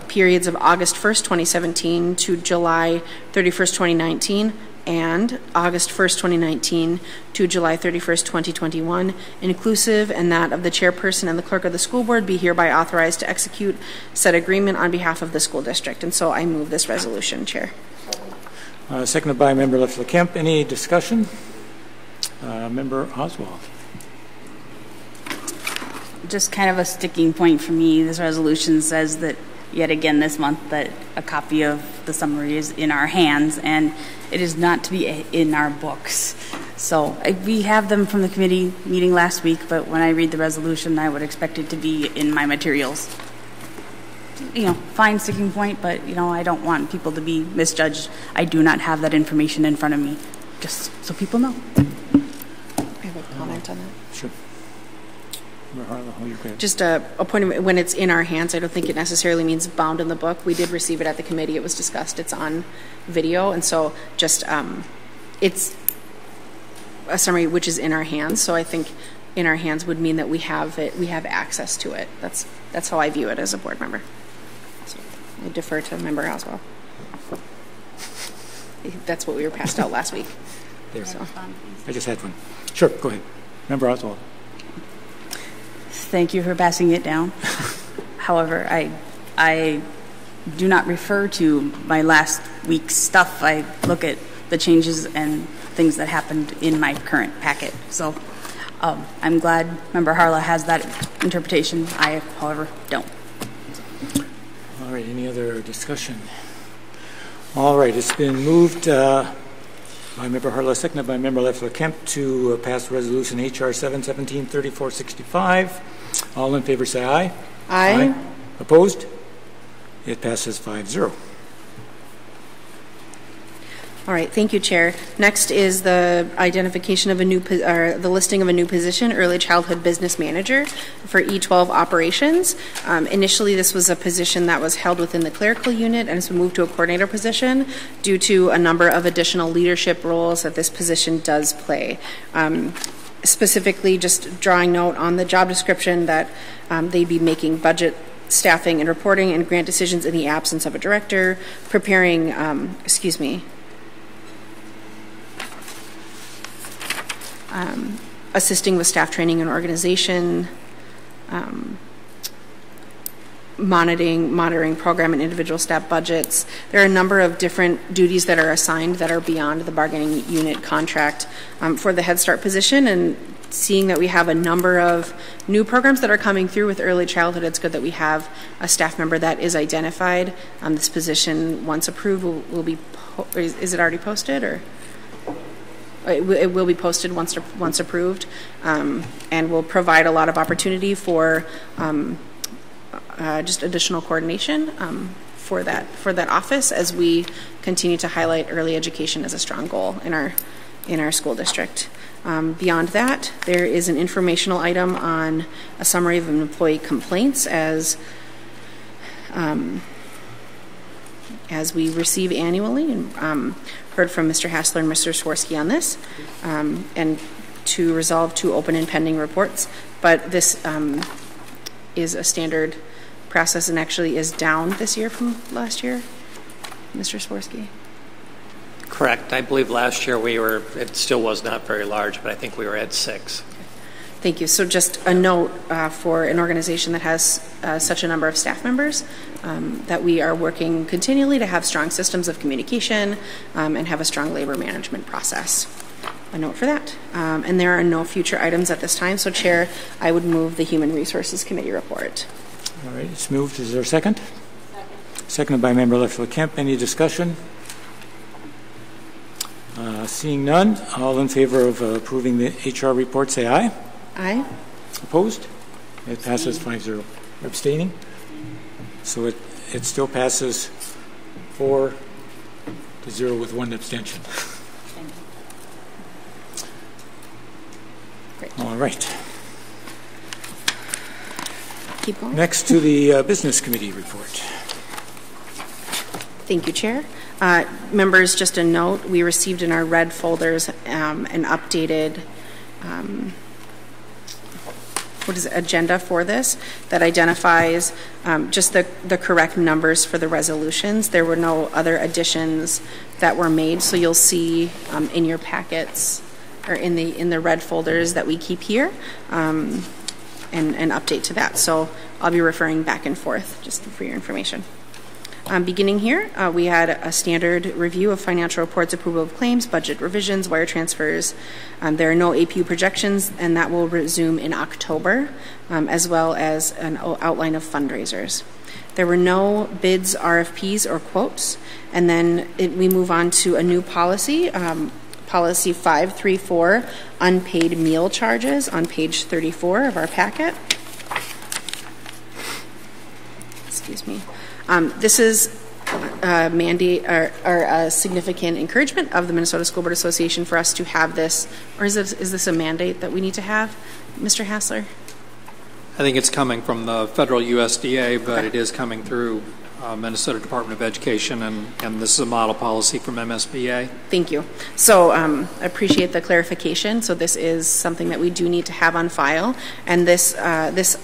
periods of August 1st, 2017 to July 31st, 2019, and August 1st, 2019 to July 31st, 2021, inclusive, and that of the chairperson and the clerk of the school board be hereby authorized to execute said agreement on behalf of the school district. And so I move this resolution, Chair. Seconded by Member Leffler-Kemp. Any discussion? Member Oswald. Just kind of a sticking point for me. This resolution says that yet again this month that a copy of the summary is in our hands, and it is not to be in our books. So we have them from the committee meeting last week, but when I read the resolution, I would expect it to be in my materials. Fine sticking point, but, I don't want people to be misjudged. I do not have that information in front of me, just so people know. I have a comment on that. Sure. Just a point of, when it's in our hands, I don't think it necessarily means bound in the book. We did receive it at the committee. It was discussed. It's on video. And so just it's a summary which is in our hands. So I think in our hands would mean that we have it. We have access to it. That's how I view it as a board member. So I defer to Member Oswald. That's what we were passed out last week. There. So. I just had one. Sure. Go ahead. Member Oswald. Thank you for passing it down. However, I do not refer to my last week's stuff. I look at the changes and things that happened in my current packet. So I'm glad Member Harla has that interpretation. I, however, don't. All right. Any other discussion? All right. It's been moved by Member Harla, seconded by Member Leffler-Kemp to pass resolution HR 7-17-3465. All in favor say aye. Aye. Opposed? It passes 5-0. All right, thank you, Chair. Next is the identification of a new, or the listing of a new position, Early Childhood Business Manager for E12 operations. Initially, this was a position that was held within the clerical unit and has been moved to a coordinator position due to a number of additional leadership roles that this position does play. Specifically, just drawing note on the job description that they'd be making budget, staffing, and reporting and grant decisions in the absence of a director, preparing, assisting with staff training and organization, monitoring program and individual staff budgets. There are a number of different duties that are assigned that are beyond the bargaining unit contract for the Head Start position, and seeing that we have a number of new programs that are coming through with early childhood, it's good that we have a staff member that is identified. This position, once approved, will be, is it already posted, or? It will be posted once approved, and will provide a lot of opportunity for just additional coordination for that office as we continue to highlight early education as a strong goal in our school district. Beyond that, there is an informational item on a summary of employee complaints as we receive annually, and heard from Mr. Hassler and Mr. Swirsky on this, and to resolve 2 open and pending reports. But this is a standard process and actually is down this year from last year. Mr. Swirsky? Correct. I believe last year it still was not very large, but I think we were at 6. Thank you. So just a note for an organization that has such a number of staff members, that we are working continually to have strong systems of communication and have a strong labor management process. A note for that. And there are no future items at this time. So, Chair, I would move the Human Resources Committee report. All right, it's moved. Is there a second? Seconded by Member Lefler-Kemp. Any discussion? Seeing none, all in favor of approving the HR report, say aye. Aye. Opposed? It passes 5-0. Abstaining? So it still passes 4-0 with 1 abstention. Great. All right. Keep going. Next to the Business Committee report. Thank you, Chair. Members, just a note, we received in our red folders an updated agenda for this that identifies just the correct numbers for the resolutions. There were no other additions that were made, so you'll see in your packets or in the red folders that we keep here an update to that. So I'll be referring back and forth just for your information. Beginning here, we had a standard review of financial reports, approval of claims, budget revisions, wire transfers. There are no APU projections, and that will resume in October, as well as an outline of fundraisers. There were no bids, RFPs, or quotes. And then we move on to a new policy, Policy 534, unpaid meal charges, on page 34 of our packet. Excuse me. This is a mandate or a significant encouragement of the Minnesota School Board Association for us to have this, or is this a mandate that we need to have, Mr. Hassler? I think it's coming from the federal USDA, but it is coming through Minnesota Department of Education, and this is a model policy from MSBA. Thank you. So I appreciate the clarification. So this is something that we do need to have on file, and this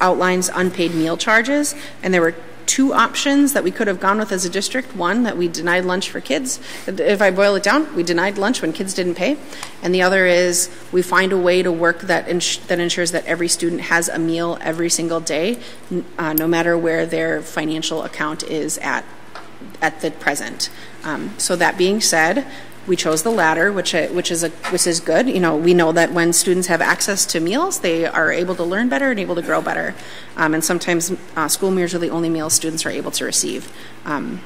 outlines unpaid meal charges, and there were 2 options that we could have gone with as a district. One, that we denied lunch for kids. If I boil it down, we denied lunch when kids didn't pay. And the other is we find a way to work that ensures that every student has a meal every single day, no matter where their financial account is at the present. So that being said, we chose the latter, which is good. You know, we know that when students have access to meals, they are able to learn better and able to grow better. And sometimes school meals are the only meals students are able to receive. And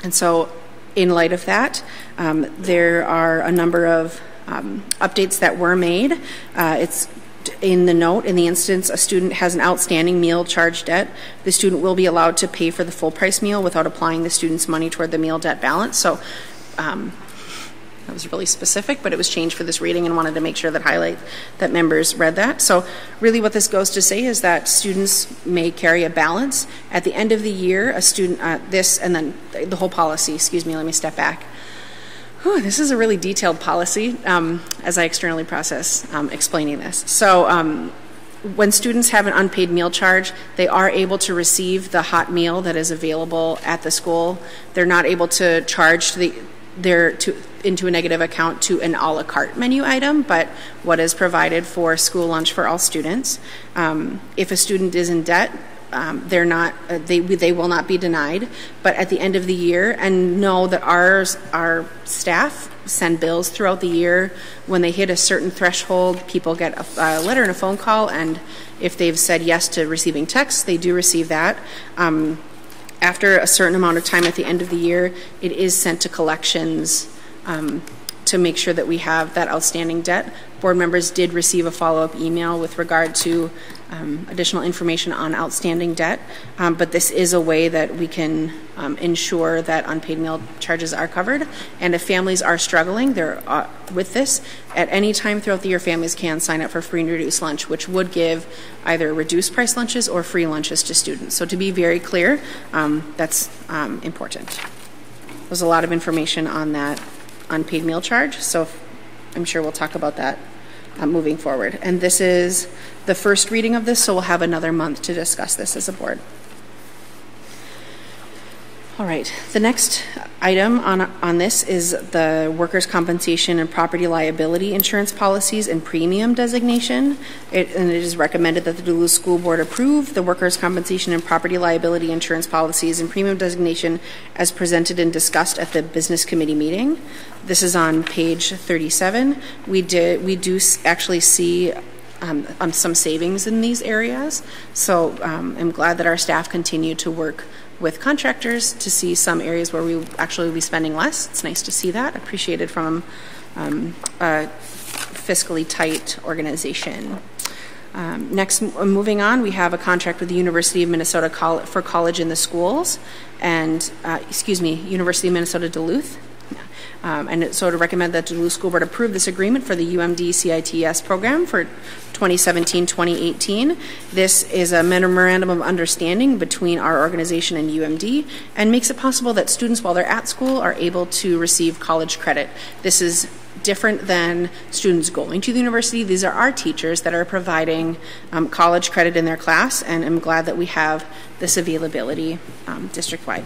so, in light of that, there are a number of updates that were made. It's in the note, in the instance a student has an outstanding meal charge debt, the student will be allowed to pay for the full price meal without applying the student's money toward the meal debt balance. So That was really specific, but it was changed for this reading and wanted to make sure that members read that. So really what this goes to say is that students may carry a balance. At the end of the year, a student, this and then the whole policy, excuse me, let me step back. Whew, this is a really detailed policy as I externally process explaining this. So when students have an unpaid meal charge, they are able to receive the hot meal that is available at the school. They're not able to charge into a negative account to an a la carte menu item, but what is provided for school lunch for all students. If a student is in debt, they will not be denied. But at the end of the year, and know that our staff send bills throughout the year. When they hit a certain threshold, people get a letter and a phone call, and if they've said yes to receiving texts, they do receive that. After a certain amount of time at the end of the year, it is sent to collections to make sure that we have that outstanding debt. Board members did receive a follow-up email with regard to additional information on outstanding debt, but this is a way that we can ensure that unpaid meal charges are covered. And if families are struggling with this, at any time throughout the year, families can sign up for free and reduced lunch, which would give either reduced price lunches or free lunches to students. So to be very clear, that's important. There's a lot of information on that unpaid meal charge, so I'm sure we'll talk about that moving forward. And this is the first reading of this, so we'll have another month to discuss this as a board. All right, the next item on this is the workers' compensation and property liability insurance policies and premium designation. And it is recommended that the Duluth School Board approve the workers' compensation and property liability insurance policies and premium designation as presented and discussed at the business committee meeting. This is on page 37. We do actually see some savings in these areas. So I'm glad that our staff continue to work with contractors to see some areas where we actually will be spending less. It's nice to see that, appreciated from a fiscally tight organization. Next, moving on, we have a contract with the University of Minnesota for College in the Schools, and University of Minnesota Duluth. And so to recommend that the Duluth School Board approve this agreement for the UMD CITS program for 2017-2018. This is a memorandum of understanding between our organization and UMD and makes it possible that students while they're at school are able to receive college credit. This is different than students going to the university. These are our teachers that are providing college credit in their class, and I'm glad that we have this availability district-wide.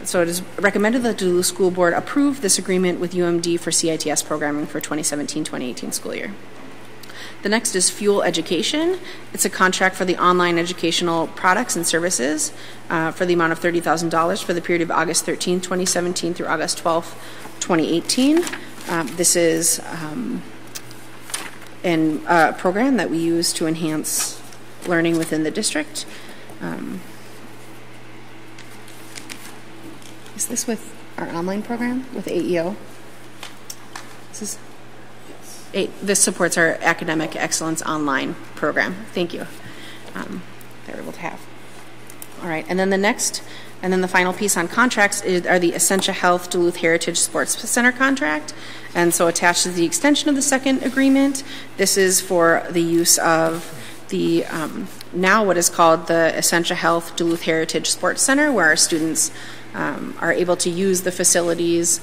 So it is recommended that the Duluth School Board approve this agreement with UMD for CITS programming for 2017-2018 school year. The next is Fuel Education. It's a contract for the online educational products and services for the amount of $30,000 for the period of August 13, 2017 through August 12, 2018. This is a program that we use to enhance learning within the district. Is this with our online program with AEO? This supports our academic excellence online program. Thank you. That we're able to have. All right, and then the final piece on contracts are the Essentia Health Duluth Heritage Sports Center contract. And so attached is the extension of the second agreement. This is for the use of the now what is called the Essentia Health Duluth Heritage Sports Center, where our students are able to use the facilities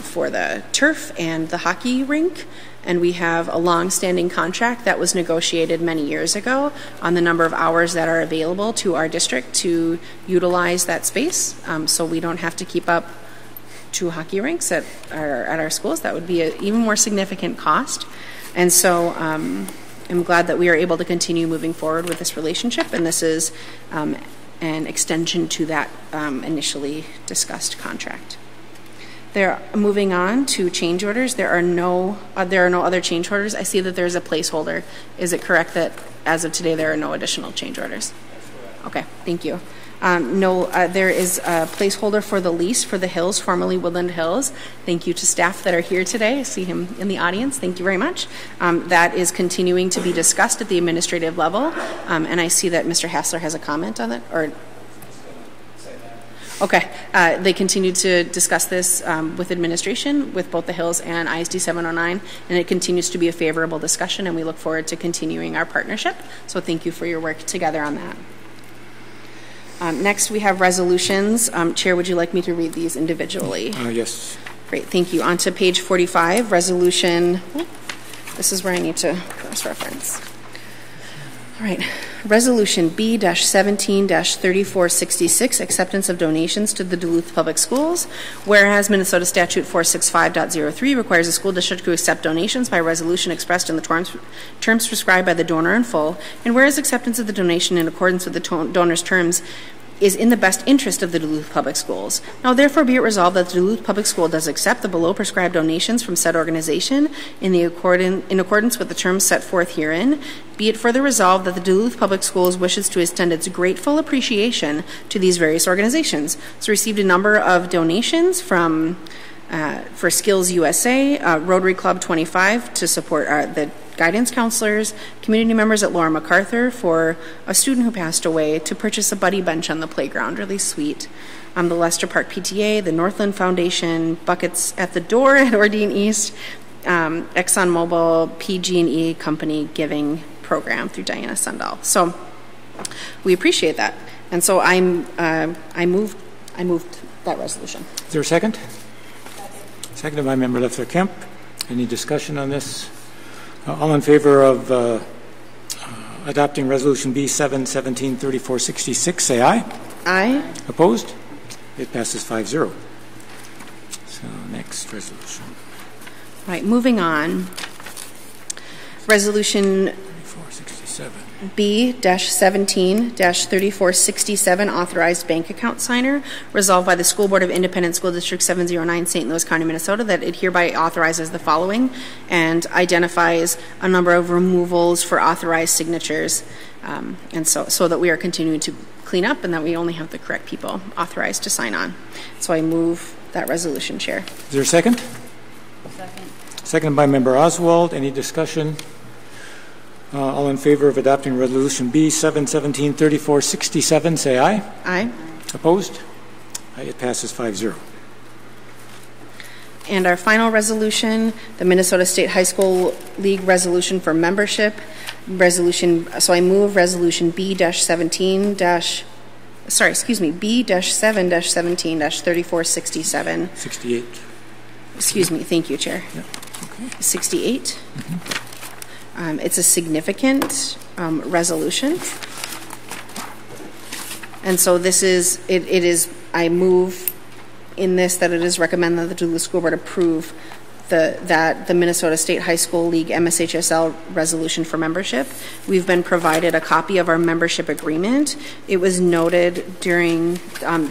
for the turf and the hockey rink. And we have a long-standing contract that was negotiated many years ago on the number of hours that are available to our district to utilize that space, so we don't have to keep up 2 hockey rinks at our schools. That would be an even more significant cost. And so I'm glad that we are able to continue moving forward with this relationship, and this is an extension to that initially discussed contract. Moving on to change orders. There are no other change orders. I see that there's a placeholder. Is it correct that as of today there are no additional change orders? Okay, thank you. There is a placeholder for the lease for the Hills, formerly Woodland Hills. Thank you to staff that are here today. I see him in the audience. Thank you very much. That is continuing to be discussed at the administrative level, and I see that Mr. Hassler has a comment on that. Okay. They continue to discuss this with administration, with both the Hills and ISD 709, and it continues to be a favorable discussion, and we look forward to continuing our partnership. So thank you for your work together on that. Next, we have resolutions. Chair, would you like me to read these individually? Yes. Great, thank you. On to page 45, resolution. This is where I need to cross-reference. All right. Resolution B-17-3466, acceptance of donations to the Duluth Public Schools. Whereas Minnesota Statute 465.03 requires a school district to accept donations by resolution expressed in the terms prescribed by the donor in full, and whereas acceptance of the donation in accordance with the donor's terms is in the best interest of the Duluth Public Schools. Now, therefore, be it resolved that the Duluth Public School does accept the below prescribed donations from said organization in accordance with the terms set forth herein. Be it further resolved that the Duluth Public Schools wishes to extend its grateful appreciation to these various organizations. It's received a number of donations from for Skills USA, Rotary Club 25 to support the guidance counselors, community members at Laura MacArthur for a student who passed away to purchase a buddy bench on the playground, really sweet. The Lester Park PTA, the Northland Foundation, Buckets at the Door at Ordine East, ExxonMobil, PG&E Company Giving Program through Diana Sundall. So we appreciate that. And so I moved that resolution. Is there a second? Seconded by Member Leffler Kemp. Any discussion on this? All in favor of adopting Resolution B-7-17-3466, say aye. Aye. Opposed? It passes 5-0. So next resolution. All right, moving on. Resolution 3467. B-17-3467, authorized bank account signer, resolved by the School Board of Independent School District 709, St. Louis County, Minnesota, that it hereby authorizes the following and identifies a number of removals for authorized signatures, and so that we are continuing to clean up and that we only have the correct people authorized to sign on. So I move that resolution, Chair. Is there a second? Second. Seconded by Member Oswald. Any discussion? All in favor of adopting Resolution B-7-17-3467, say aye. Aye. Opposed? It passes 5-0. And our final resolution, the Minnesota State High School League resolution for membership. So I move Resolution B-7-17-3467. 68. Excuse me. Thank you, Chair. Yeah. Okay. 68. Mm-hmm. It's a significant resolution. And so this is, it is, I move in this that it is recommended that the Duluth School Board approve that the Minnesota State High School League MSHSL resolution for membership. We've been provided a copy of our membership agreement. It was noted during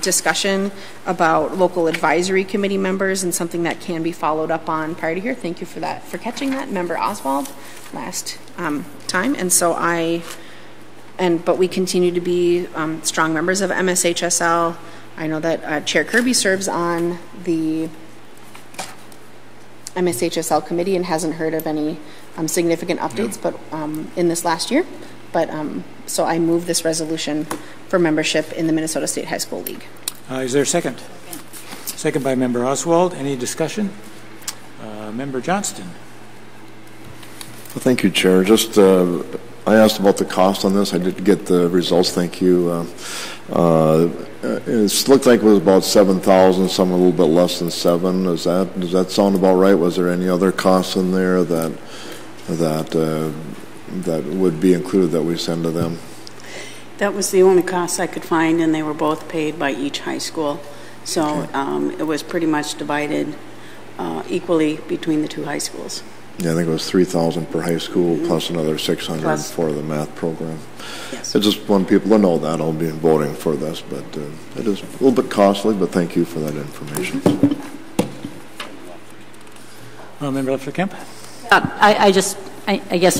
discussion about local advisory committee members and something that can be followed up on prior to here. Thank you for that, for catching that, Member Oswald, last time. And so but we continue to be strong members of MSHSL. I know that Chair Kirby serves on the MSHSL committee and hasn't heard of any significant updates, but in this last year. But so I move this resolution for membership in the Minnesota State High School League. Is there a second? Second by Member Oswald. Any discussion? Member Johnston. Well, thank you, Chair. Just I asked about the cost on this. I did get the results. Thank you. It looked like it was about $7,000, some a little bit less than $7,000. Does that sound about right? Was there any other costs in there that would be included that we send to them? That was the only cost I could find, and they were both paid by each high school. So okay. It was pretty much divided equally between the two high schools. Yeah, I think it was $3,000 per high school plus another $600 for the math program. Yes. I just want people to know that I'll be voting for this, but it is a little bit costly. But thank you for that information. Member Leffler Kemp. I guess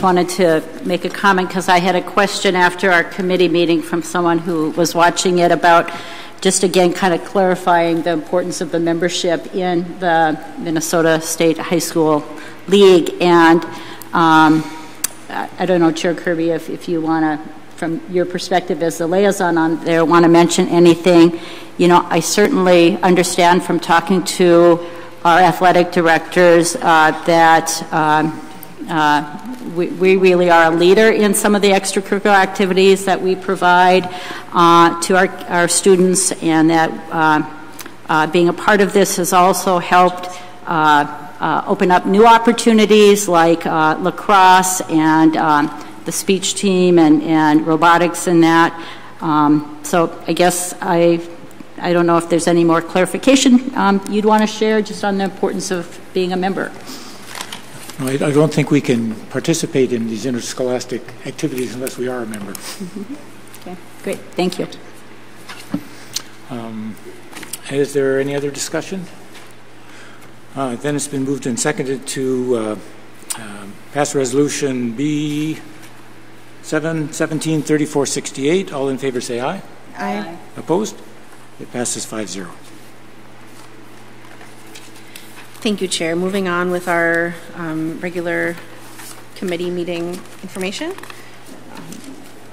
wanted to make a comment because I had a question after our committee meeting from someone who was watching it about just again kind of clarifying the importance of the membership in the Minnesota State High School League. And I don't know, Chair Kirby, if you want to from your perspective as the liaison on there, want to mention anything. I certainly understand from talking to our athletic directors that we really are a leader in some of the extracurricular activities that we provide to our students, and that being a part of this has also helped open up new opportunities like lacrosse and the speech team and robotics and that. So I guess I don't know if there's any more clarification you'd want to share just on the importance of being a member. No, I don't think we can participate in these interscholastic activities unless we are a member. Mm-hmm. Okay, great. Thank you. Is there any other discussion? Then it's been moved and seconded to pass resolution B 173468. All in favor say aye. Aye. Opposed? It passes 5-0. Thank you, Chair. Moving on with our regular committee meeting information.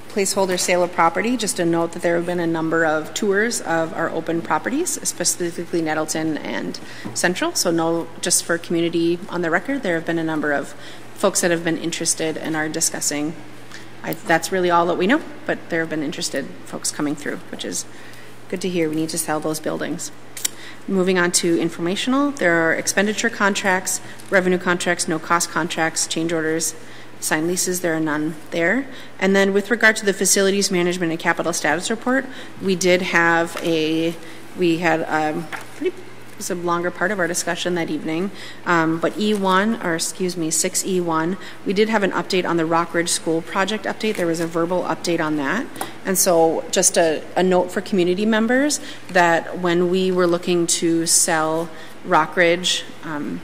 Placeholder sale of property. Just a note that there have been a number of tours of our open properties, specifically Nettleton and Central. So no, just for community on the record, there have been a number of folks that have been interested and are discussing. That's really all that we know, but there have been interested folks coming through, which is good to hear. We need to sell those buildings. Moving on to informational, there are expenditure contracts, revenue contracts, no cost contracts, change orders, signed leases, there are none there. And then with regard to the facilities management and capital status report, we had it was a longer part of our discussion that evening, but 6E1, we did have an update on the Rockridge School project update. There was a verbal update on that. And so just a note for community members that when we were looking to sell Rockridge a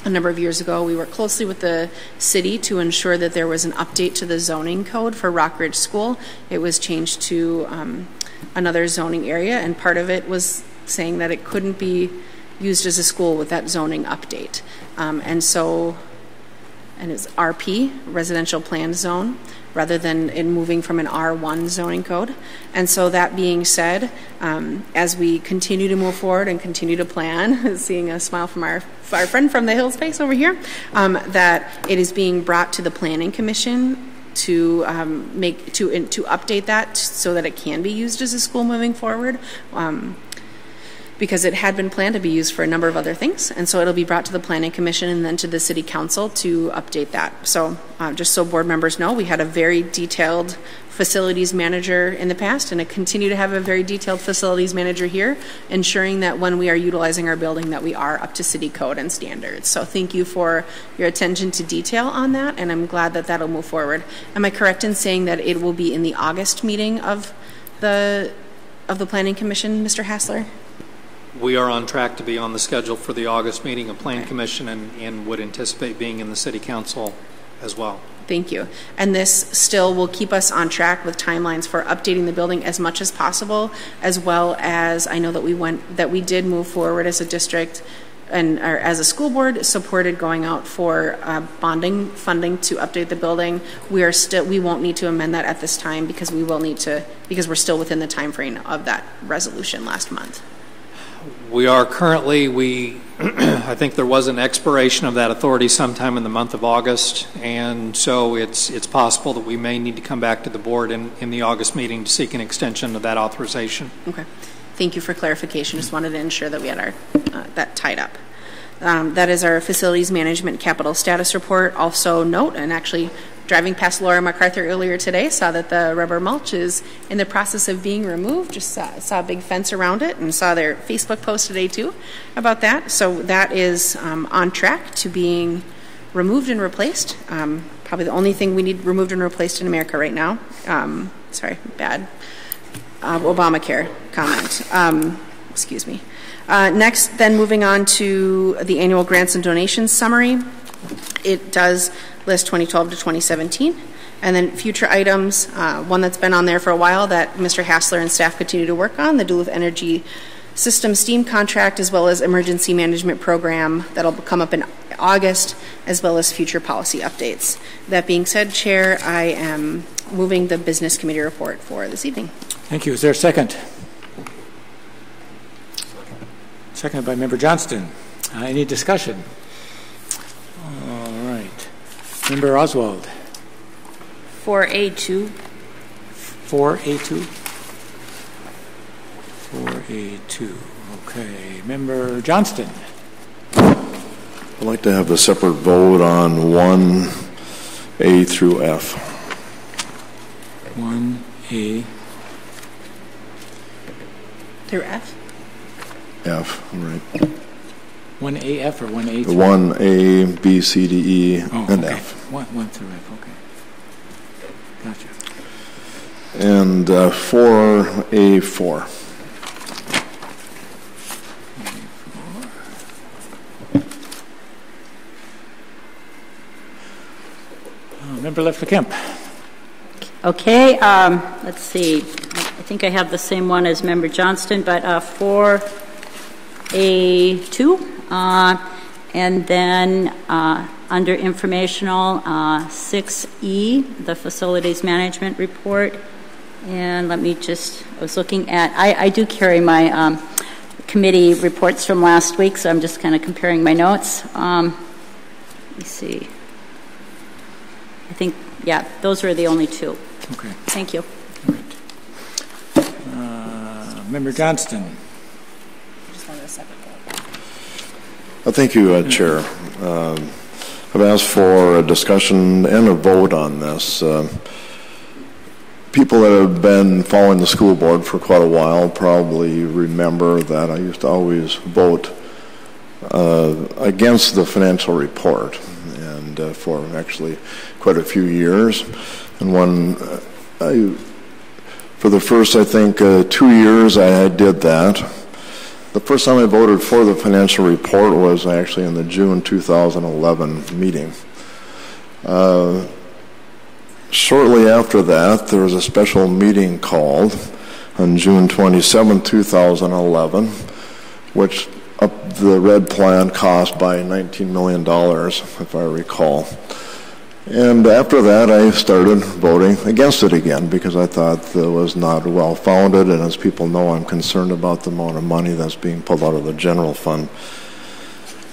number of years ago, we worked closely with the city to ensure that there was an update to the zoning code for Rockridge School. It was changed to another zoning area, and part of it was saying that it couldn't be used as a school with that zoning update. And it's RP, residential planned zone, rather than in moving from an R1 zoning code. And so that being said, as we continue to move forward and continue to plan, seeing a smile from our friend from the Hills face over here, that it is being brought to the Planning Commission to update that so that it can be used as a school moving forward. Because it had been planned to be used for a number of other things. And so it'll be brought to the Planning Commission and then to the City Council to update that. So just so board members know, we had a very detailed facilities manager in the past, and I continue to have a very detailed facilities manager here, ensuring that when we are utilizing our building that we are up to city code and standards. So thank you for your attention to detail on that, and I'm glad that that'll move forward. Am I correct in saying that it will be in the August meeting of the Planning Commission, Mr. Hassler? We are on track to be on the schedule for the August meeting of Plan Commission and would anticipate being in the City Council as well. Thank you. And this still will keep us on track with timelines for updating the building as much as possible, as well as I know that we did move forward as a district and or as a school board supported going out for bonding funding to update the building. We won't need to amend that at this time because we're still within the time frame of that resolution last month. We are currently, I think there was an expiration of that authority sometime in the month of August, and so it's possible that we may need to come back to the board in the August meeting to seek an extension of that authorization. Okay. Thank you for clarification. Just wanted to ensure that we had that tied up. That is our facilities management capital status report. Also note, and actually driving past Laura MacArthur earlier today, saw that the rubber mulch is in the process of being removed. Just saw a big fence around it and saw their Facebook post today too about that. So that is on track to being removed and replaced. Probably the only thing we need removed and replaced in America right now. Obamacare comment. Excuse me. Next, then moving on to the annual grants and donations summary. It does list 2012 to 2017. And then future items, one that's been on there for a while that Mr. Hassler and staff continue to work on, the Duluth Energy System STEAM contract, as well as emergency management program that'll come up in August, as well as future policy updates. That being said, Chair, I am moving the business committee report for this evening. Thank you. Is there a second? Seconded by Member Johnston. Any discussion? All right. Member Oswald. 4A2. 4A2? 4A2. Okay. Member Johnston. I'd like to have a separate vote on 1A through F. 1A through F? F, right. 1AF or 1A through 1A, B, C, D, E, and okay. F. 1 through F, okay. Gotcha. And 4A4. Member Leffler-Kemp. Okay, let's see. I think I have the same one as Member Johnston, but 4A2, and then under informational, 6E, the facilities management report. And let me just, I was looking at, I do carry my committee reports from last week, so I'm just kind of comparing my notes. Let me see. I think, yeah, those were the only two. Okay. Thank you. All right. Member Johnston. Just wanted a second Well, thank you, Chair. I've asked for a discussion and a vote on this. People that have been following the school board for quite a while probably remember that I used to always vote against the financial report, and for actually quite a few years. And when for the first, I think, 2 years I did that. The first time I voted for the financial report was actually in the June 2011 meeting. Shortly after that, there was a special meeting called on June 27, 2011, which upped the red plan cost by $19 million, if I recall. And after that, I started voting against it again because I thought it was not well-founded, and as people know, I'm concerned about the amount of money that's being pulled out of the general fund.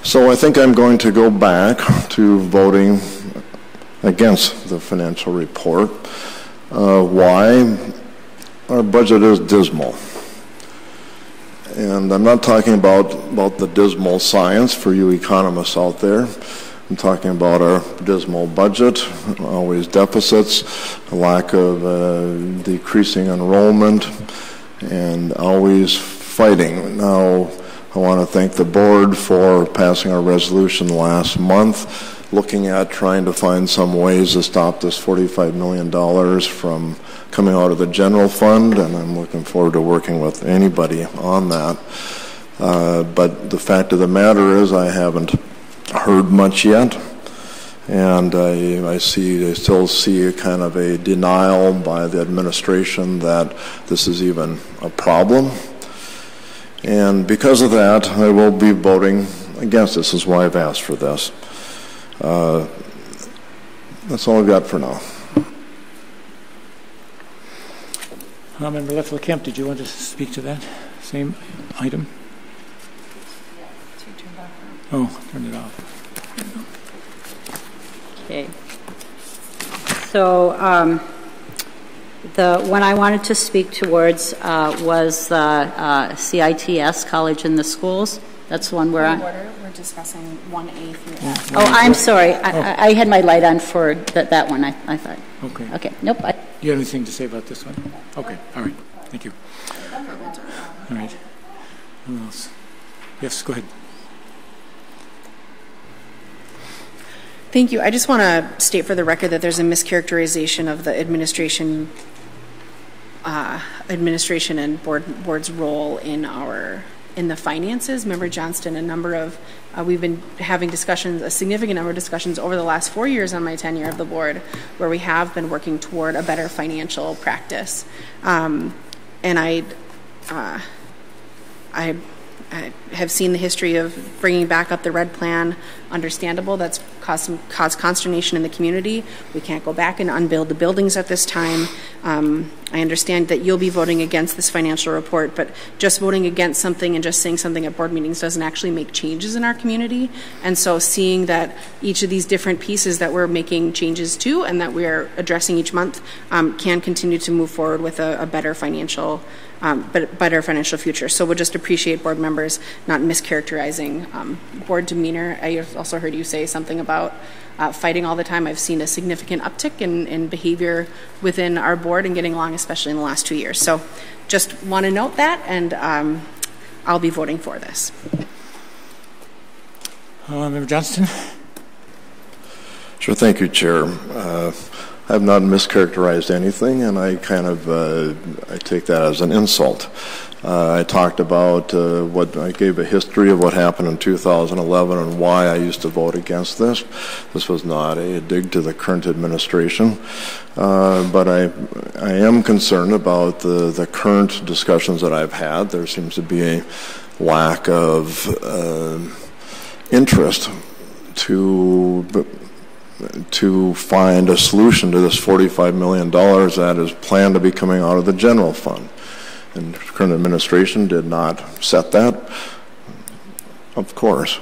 So I think I'm going to go back to voting against the financial report. Why? Our budget is dismal. And I'm not talking about the dismal science for you economists out there. I'm talking about our dismal budget, always deficits, a lack of decreasing enrollment, and always fighting. Now, I want to thank the board for passing our resolution last month, looking at trying to find some ways to stop this $45 million from coming out of the general fund, and I'm looking forward to working with anybody on that. But the fact of the matter is I haven't heard much yet, and I still see a kind of a denial by the administration that this is even a problem. And because of that, I will be voting against this. This is why I've asked for this. That's all I've got for now. Member Leffler-Kemp, did you want to speak to that same item? Oh, turn it off. Okay. So the one I wanted to speak towards was the CITS, College in the Schools. That's the one where we're discussing 1A through F. Oh, I'm sorry. I had my light on for that one, I thought. Okay. Okay. Nope. Do you have anything to say about this one? Okay. All right. Thank you. All right. Who else? Yes, go ahead. Thank you. I just want to state for the record that there's a mischaracterization of the administration and board's role in the finances. Member Johnston, we've been having discussions, a significant number of discussions over the last 4 years on my tenure of the board, where we have been working toward a better financial practice. And I have seen the history of bringing back up the red plan. Understandable. That's cause consternation in the community. We can't go back and unbuild the buildings at this time. I understand that you'll be voting against this financial report, but just voting against something and just saying something at board meetings doesn't actually make changes in our community. And so seeing that each of these different pieces that we're making changes to and that we're addressing each month can continue to move forward with a better financial future. So we'll just appreciate board members not mischaracterizing board demeanor. I also heard you say something about fighting all the time. I've seen a significant uptick in behavior within our board and getting along, especially in the last 2 years. So just want to note that, and I'll be voting for this. Member Johnston? Sure, thank you, Chair. I have not mischaracterized anything, and I kind of I take that as an insult. I talked about I gave a history of what happened in 2011 and why I used to vote against this. This was not a dig to the current administration, but I am concerned about the current discussions that I've had. There seems to be a lack of interest to find a solution to this $45 million that is planned to be coming out of the general fund. And the current administration did not set that, of course.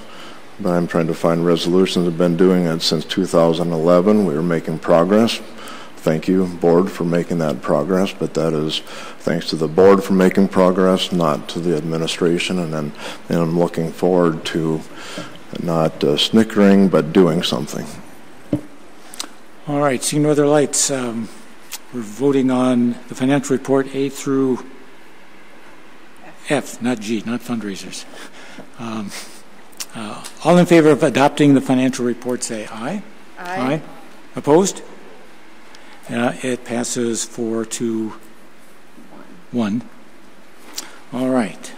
But I'm trying to find resolutions. I've been doing it since 2011. We were making progress. Thank you, board, for making that progress. But that is thanks to the board for making progress, not to the administration. And I'm looking forward to not snickering, but doing something. All right, seeing no other lights, we're voting on the financial report A through F, not G, not fundraisers. All in favor of adopting the financial report, say aye. Aye. Opposed? It passes 4-1. All right.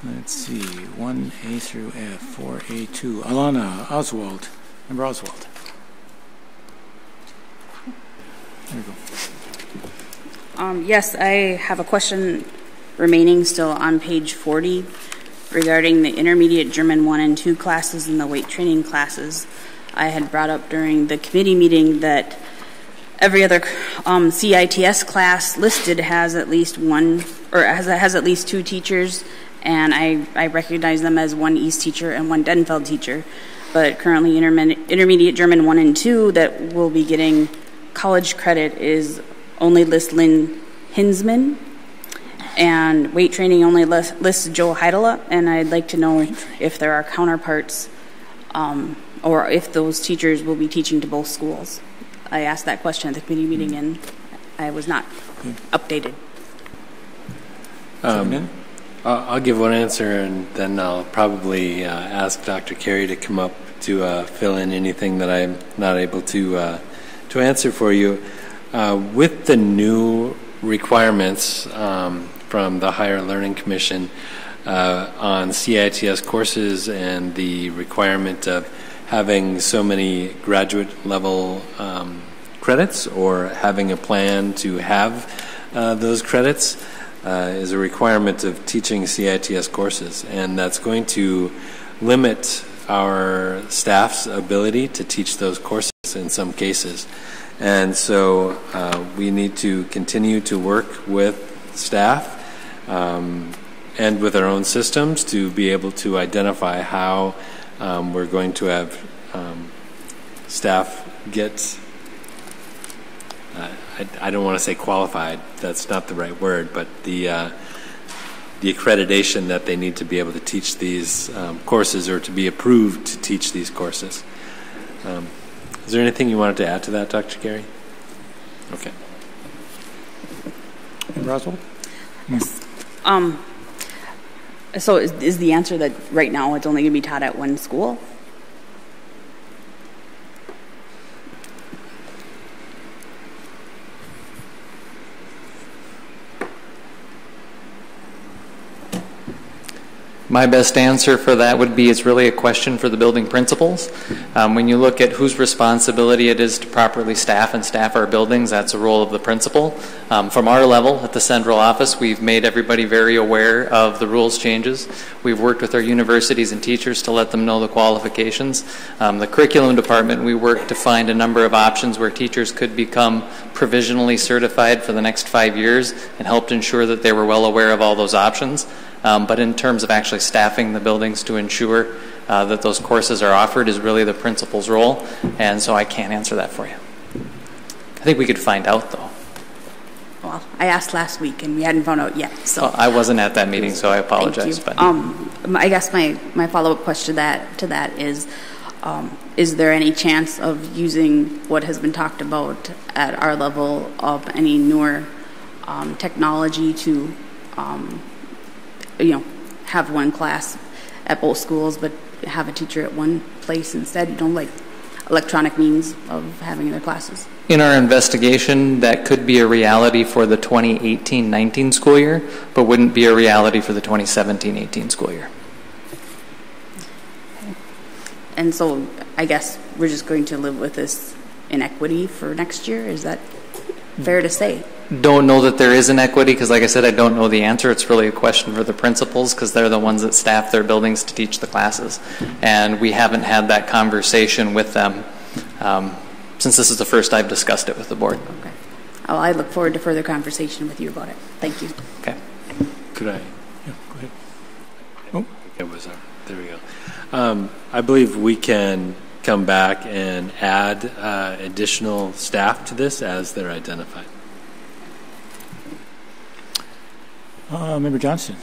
Let's see, 1A through F, 4A2. Alana Oswald. Member Oswald. There we go. Yes, I have a question remaining still on page 40 regarding the intermediate German 1 and 2 classes and the weight training classes. I had brought up during the committee meeting that every other CITS class listed has at least one, or has at least 2 teachers, and I recognize them as one East teacher and one Denfeld teacher. But currently intermediate German 1 and 2 that will be getting college credit is only lists Lynn Hinsman, and weight training only lists Joe Heidela, and I'd like to know if there are counterparts or if those teachers will be teaching to both schools. I asked that question at the committee meeting and I was not updated. I'll give one answer, and then I'll probably ask Dr. Carey to come up to fill in anything that I'm not able to answer for you. With the new requirements from the Higher Learning Commission on CITS courses and the requirement of having so many graduate level credits or having a plan to have those credits is a requirement of teaching CITS courses, and that's going to limit our staff's ability to teach those courses in some cases. And so we need to continue to work with staff and with our own systems to be able to identify how we're going to have staff get, I don't want to say qualified, that's not the right word, but the accreditation that they need to be able to teach these courses or to be approved to teach these courses. Is there anything you wanted to add to that, Dr. Carey? Okay. Roswell? Yes. So is the answer that right now it's only going to be taught at one school? My best answer for that would be it's really a question for the building principals. When you look at whose responsibility it is to properly staff our buildings, that's a role of the principal. From our level at the central office, we've made everybody very aware of the rules changes. We've worked with our universities and teachers to let them know the qualifications. The curriculum department, we worked to find a number of options where teachers could become provisionally certified for the next 5 years and helped ensure that they were well aware of all those options. But in terms of actually staffing the buildings to ensure that those courses are offered is really the principal's role, and so I can't answer that for you. I think we could find out, though. Well, I asked last week, and we hadn't found out yet. So well, I wasn't at that meeting, so I apologize. But I guess my follow-up question to that is there any chance of using what has been talked about at our level of any newer technology to have one class at both schools, but have a teacher at one place instead, like electronic means of having their classes? In our investigation, that could be a reality for the 2018-19 school year, but wouldn't be a reality for the 2017-18 school year. And so I guess we're just going to live with this inequity for next year? Is that fair to say? Don't know that there is inequity because, like I said, I don't know the answer. It's really a question for the principals because they're the ones that staff their buildings to teach the classes. And we haven't had that conversation with them since this is the first I've discussed it with the board. Okay. Oh, I look forward to further conversation with you about it. Thank you. Okay. Could I? Yeah, go ahead. Oh, it was there we go. I believe we can come back and add additional staff to this as they're identified. Member Johnston.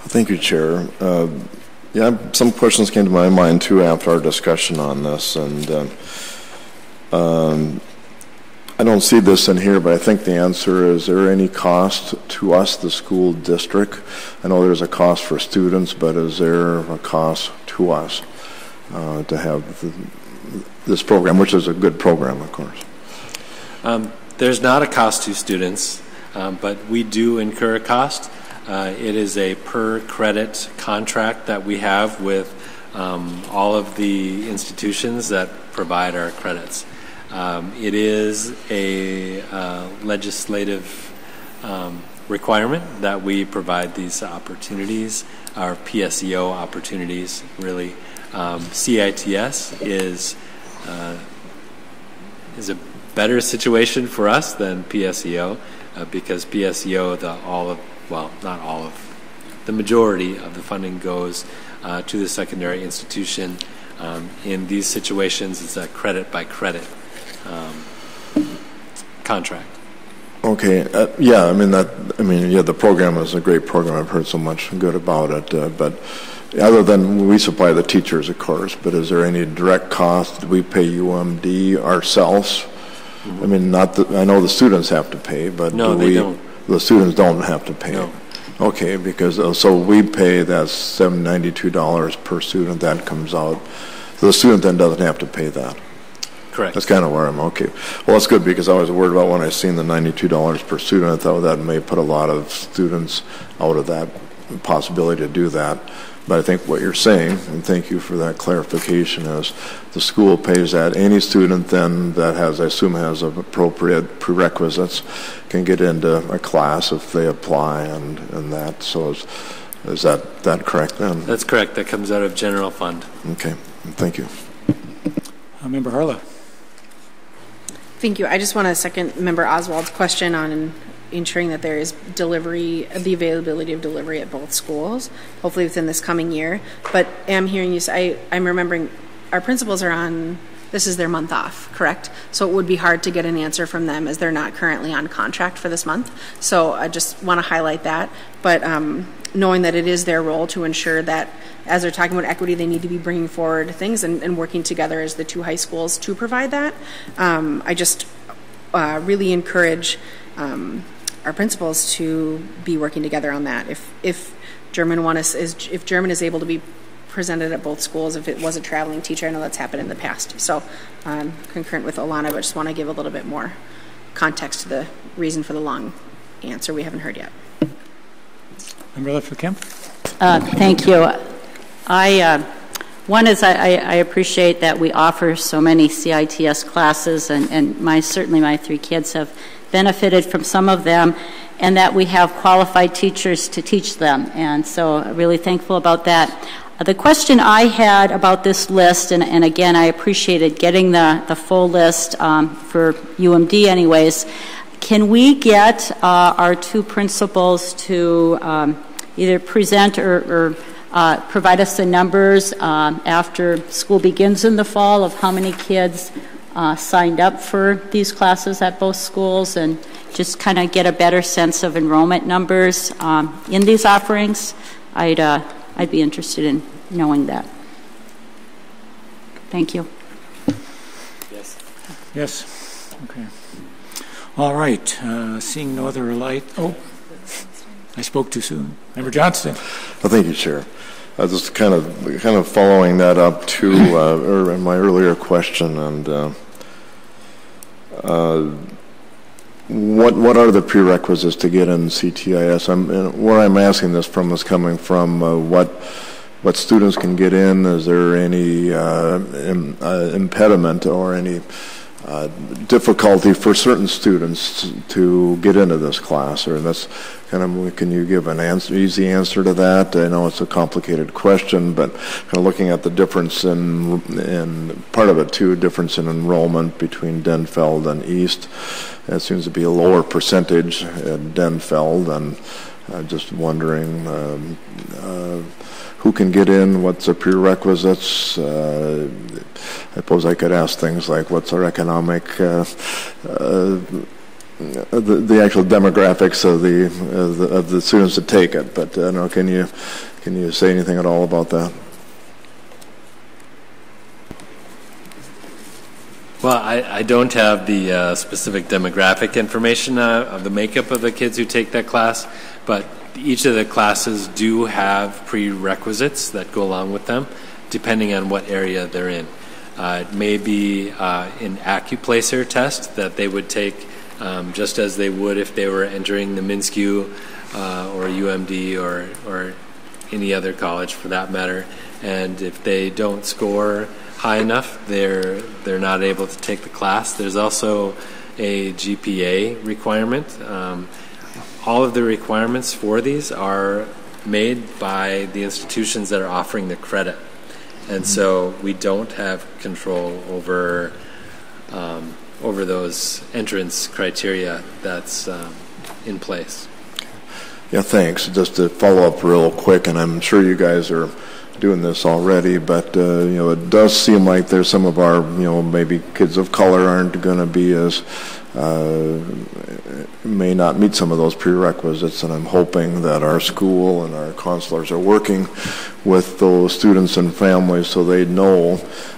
Thank you, Chair. Some questions came to my mind too after our discussion on this, and I don't see this in here, but I think the answer is there any cost to us, the school district? I know there's a cost for students, but is there a cost to us to have this program, which is a good program, of course? There's not a cost to students. But we do incur a cost. It is a per credit contract that we have with all of the institutions that provide our credits. It is a legislative requirement that we provide these opportunities, our PSEO opportunities, really. CITS is a better situation for us than PSEO. Because PSEO, the majority of the funding goes to the secondary institution. In these situations, it's a credit by credit contract. Okay. The program is a great program. I've heard so much good about it. But other than we supply the teachers, of course, but is there any direct cost? Do we pay UMD ourselves? I mean, I know the students have to pay, but no, they don't. The students don't have to pay. No. Okay, because so we pay that $792 per student that comes out. So the student then doesn't have to pay that. Correct. That's kind of where I'm okay. Well, that's good because I was worried about when I seen the $92 per student. I thought that may put a lot of students out of that possibility to do that. But I think what you're saying, and thank you for that clarification, is the school pays that. Any student then that has, I assume, has appropriate prerequisites can get into a class if they apply and that. So is that correct then? That's correct. That comes out of general fund. Okay. Thank you. Member Harlow. Thank you. I just want to second Member Oswald's question on ensuring that there is the availability of delivery at both schools, hopefully within this coming year. But I'm hearing you say, I'm remembering our principals are on, this is their month off, correct? So it would be hard to get an answer from them as they're not currently on contract for this month. So I just want to highlight that. But knowing that it is their role to ensure that as they're talking about equity, they need to be bringing forward things and working together as the two high schools to provide that. I just really encourage our principals to be working together on that. If German is able to be presented at both schools, if it was a traveling teacher, I know that's happened in the past. So concurrent with Alana, but just want to give a little bit more context to the reason for the long answer we haven't heard yet. Member Leffer Kemp. Thank you. One is I appreciate that we offer so many CITS classes, and certainly my 3 kids have benefited from some of them, and that we have qualified teachers to teach them. And so I'm really thankful about that. The question I had about this list, and again, I appreciated getting the full list for UMD anyways. Can we get our 2 principals to either present or provide us the numbers after school begins in the fall of how many kids signed up for these classes at both schools, and just kind of get a better sense of enrollment numbers in these offerings? I'd be interested in knowing that. Thank you. Yes. Yes. Okay. All right. Seeing no other light. Oh, I spoke too soon. Member Johnston. Well, thank you, Chair. Just kind of following that up to my earlier question, and what are the prerequisites to get in CTIS? Where I'm asking this from is coming from what students can get in. Is there any impediment or any difficulty for certain students to get into this class? Or that's kind of, can you give an easy answer to that? I know it's a complicated question, but kind of looking at the difference in part of it too, difference in enrollment between Denfeld and East. It seems to be a lower percentage at Denfeld, and just wondering who can get in, what's the prerequisites. I suppose I could ask things like, what's our economic, the actual demographics of the students that take it. But I don't know, can you say anything at all about that? Well, I don't have the specific demographic information of the makeup of the kids who take that class, but each of the classes do have prerequisites that go along with them, depending on what area they're in. It may be an AccuPlacer test that they would take just as they would if they were entering the MINSCU or UMD or any other college for that matter. And if they don't score high enough, they're not able to take the class. There's also a GPA requirement. All of the requirements for these are made by the institutions that are offering the credit. And so we don't have control over those entrance criteria that's in place. Yeah, thanks. Just to follow up real quick, and I'm sure you guys are doing this already, but it does seem like there's some of our maybe kids of color aren't going to be as may not meet some of those prerequisites, and I'm hoping that our school and our counselors are working with those students and families so they know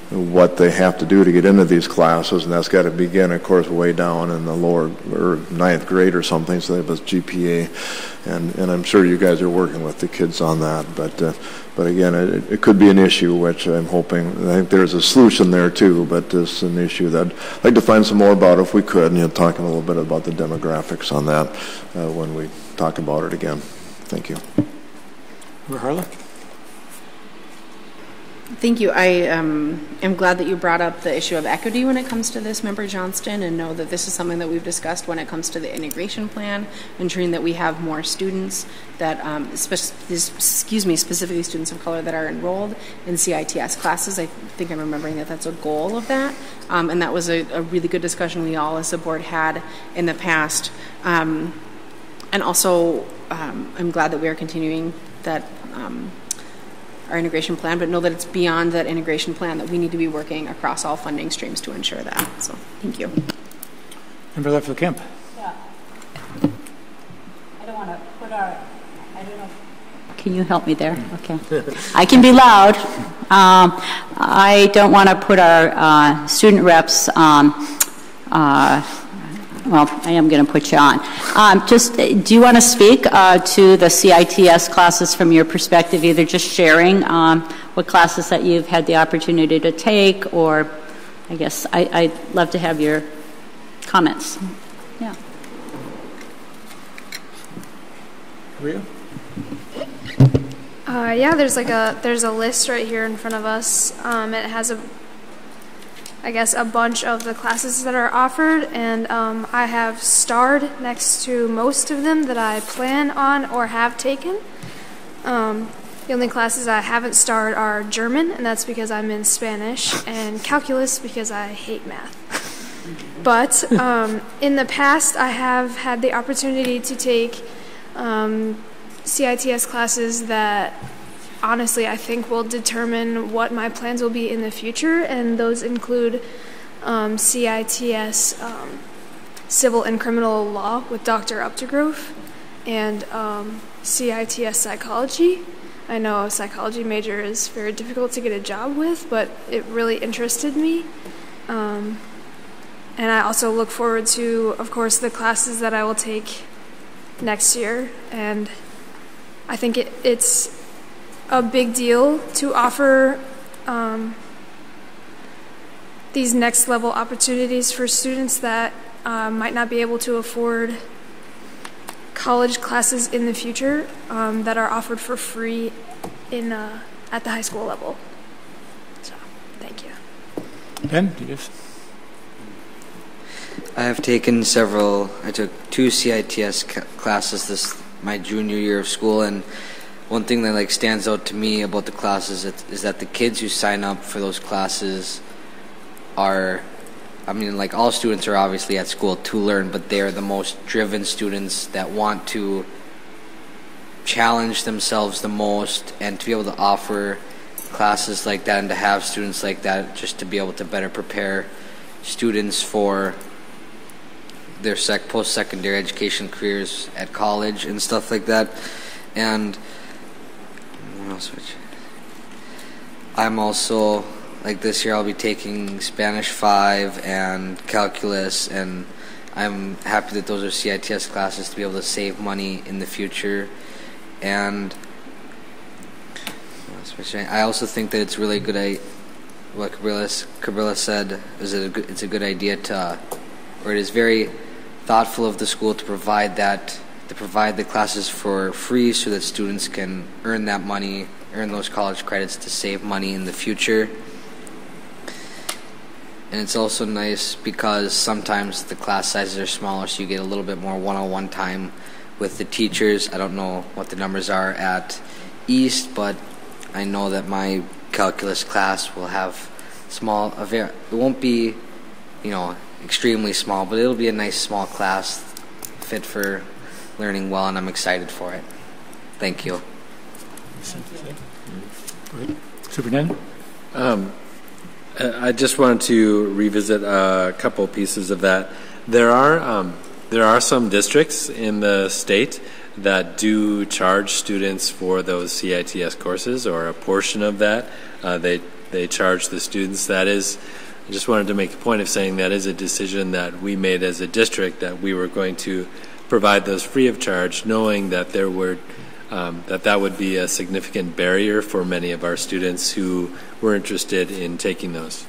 what they have to do to get into these classes, and that's got to begin, of course, way down in the lower or ninth grade or something, so they have a GPA, and I'm sure you guys are working with the kids on that, but again, it could be an issue, which I'm hoping, I think there's a solution there too, but it's an issue that I'd like to find some more about if we could, and talking a little bit about the demographics on that when we talk about it again. Thank you. Harla? Thank you. I am glad that you brought up the issue of equity when it comes to this, Member Johnston, and know that this is something that we've discussed when it comes to the integration plan, ensuring that we have more students that, specifically students of color that are enrolled in CITS classes. I think I'm remembering that that's a goal of that, and that was a really good discussion we all as a board had in the past. And also, I'm glad that we are continuing that our integration plan, but know that it's beyond that integration plan, that we need to be working across all funding streams to ensure that. So, thank you. Member Leffler Kemp. Yeah. I don't want to put our, I don't know. Can you help me there? Okay. I can be loud. I don't want to put our student reps well, I am going to put you on. Do you want to speak to the CITS classes from your perspective, either just sharing what classes that you've had the opportunity to take, or I guess I'd love to have your comments. Yeah. Maria? Yeah, there's a list right here in front of us. It has a bunch of the classes that are offered, and I have starred next to most of them that I plan on or have taken. The only classes I haven't starred are German, and that's because I'm in Spanish, and calculus because I hate math. But in the past, I have had the opportunity to take CITS classes that honestly I think will determine what my plans will be in the future, and those include CITS Civil and Criminal Law with Dr. Updegrove and CITS Psychology. I know a psychology major is very difficult to get a job with, but it really interested me. And I also look forward to, of course, the classes that I will take next year. And I think it's a big deal to offer these next level opportunities for students that might not be able to afford college classes in the future that are offered for free at the high school level. So, thank you. Ben, yes. I have taken I took 2 CITS classes my junior year of school, and one thing that stands out to me about the classes is that the kids who sign up for those classes are, all students are obviously at school to learn, but they are the most driven students that want to challenge themselves the most, and to be able to offer classes like that and to have students like that just to be able to better prepare students for their post-secondary education careers at college and stuff like that. And what else I'm also, this year I'll be taking Spanish 5 and calculus, and I'm happy that those are CITS classes to be able to save money in the future. And I also think that it's really good. What Cabrilla said is it's a good idea it is very thoughtful of the school to provide the classes for free so that students can earn that money, earn those college credits to save money in the future. And it's also nice because sometimes the class sizes are smaller, so you get a little bit more one-on-one time with the teachers. I don't know what the numbers are at East, but I know that my calculus class will have it won't be, extremely small, but it'll be a nice small class fit for learning well, and I'm excited for it. Thank you. Superintendent? I just wanted to revisit a couple pieces of that. There are some districts in the state that do charge students for those CITS courses, or a portion of that. They charge the students. I just wanted to make a point of saying that is a decision that we made as a district, that we were going to provide those free of charge, knowing that there were that would be a significant barrier for many of our students who were interested in taking those.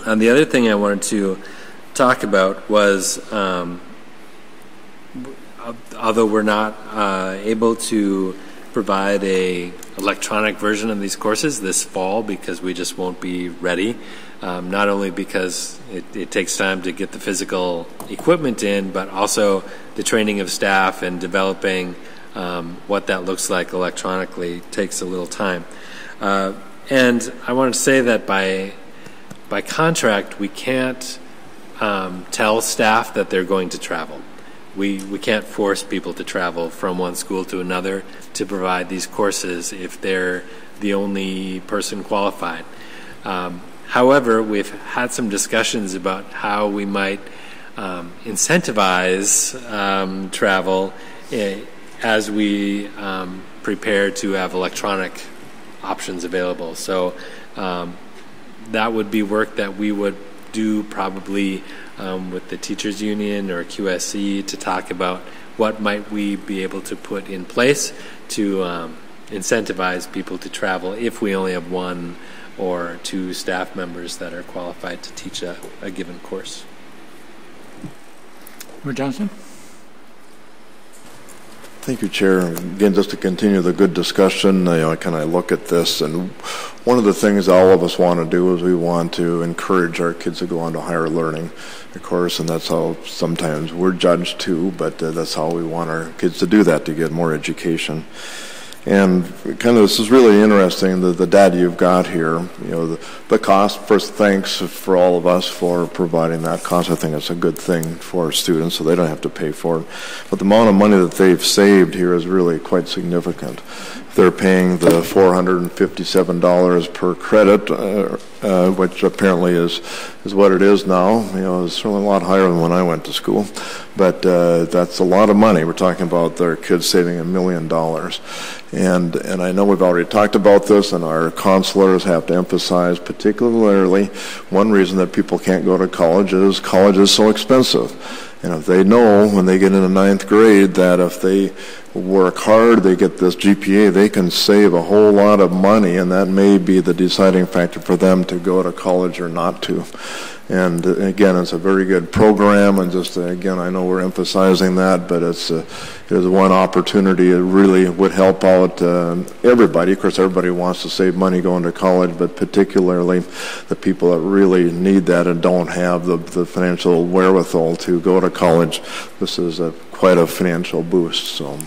And the other thing I wanted to talk about was, although we're not able to provide a electronic version of these courses this fall because we just won't be ready, not only because it takes time to get the physical equipment in, but also the training of staff and developing what that looks like electronically takes a little time. And I wanted to say that by contract, we can't tell staff that they're going to travel. We can't force people to travel from one school to another to provide these courses if they're the only person qualified. However, we've had some discussions about how we might incentivize travel as we prepare to have electronic options available. So that would be work that we would do probably with the teachers union or QSC to talk about what might we be able to put in place to incentivize people to travel if we only have 1 or 2 staff members that are qualified to teach a given course. Johnson? Thank you, Chair. Again, just to continue the good discussion, I kind of look at this, and one of the things all of us want to do is we want to encourage our kids to go on to higher learning, of course, and that's how sometimes we're judged too, but that's how we want our kids to do that, to get more education. And kind of this is really interesting, the data you've got here, the cost. First, thanks for all of us for providing that cost. I think it's a good thing for our students so they don't have to pay for it. But the amount of money that they've saved here is really quite significant. They're paying the $457 per credit, which apparently is what it is now. It's certainly a lot higher than when I went to school. But that's a lot of money. We're talking about their kids saving $1 million. And I know we've already talked about this, and our counselors have to emphasize particularly one reason that people can't go to college is so expensive. And if they know when they get into 9th grade that if they work hard, they get this GPA, they can save a whole lot of money, and that may be the deciding factor for them to go to college or not to. And again, it's a very good program, and just again, I know we're emphasizing that, but it is one opportunity. It really would help out everybody. Of course, everybody wants to save money going to college, but particularly the people that really need that and don't have the financial wherewithal to go to college. This is quite a financial boost. So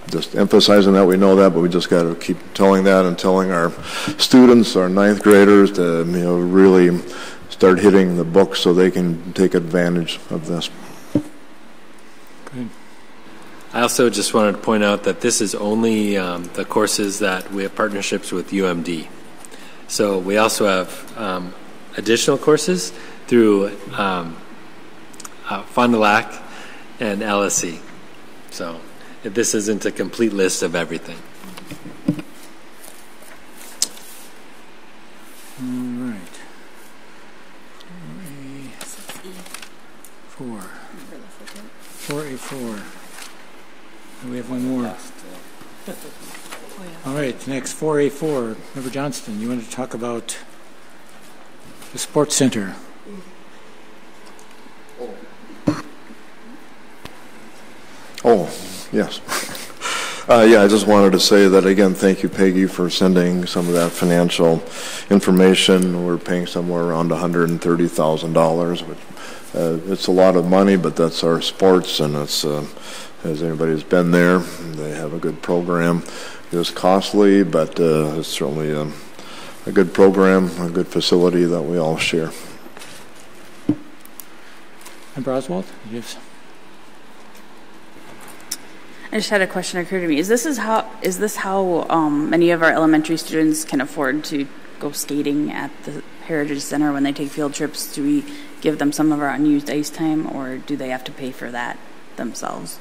just emphasizing that, we know that, but we just got to keep telling that and telling our students, our 9th graders, to really start hitting the books so they can take advantage of this. Good. I also just wanted to point out that this is only the courses that we have partnerships with UMD. So we also have additional courses through Fond du Lac and LSE. So this isn't a complete list of everything. All right. 4A4. We have one more. All right, next 4A4. Member Johnston, you wanted to talk about the sports center. Oh, yes. I just wanted to say that, again, thank you, Peggy, for sending some of that financial information. We're paying somewhere around $130,000, which it's a lot of money, but that's our sports, and it's, as anybody who's been there, they have a good program. It's costly, but it's certainly a good program, a good facility that we all share. Member Oswald, yes. I just had a question occur to me. Is this how many of our elementary students can afford to go skating at the Heritage Center when they take field trips? Do we give them some of our unused ice time, or do they have to pay for that themselves?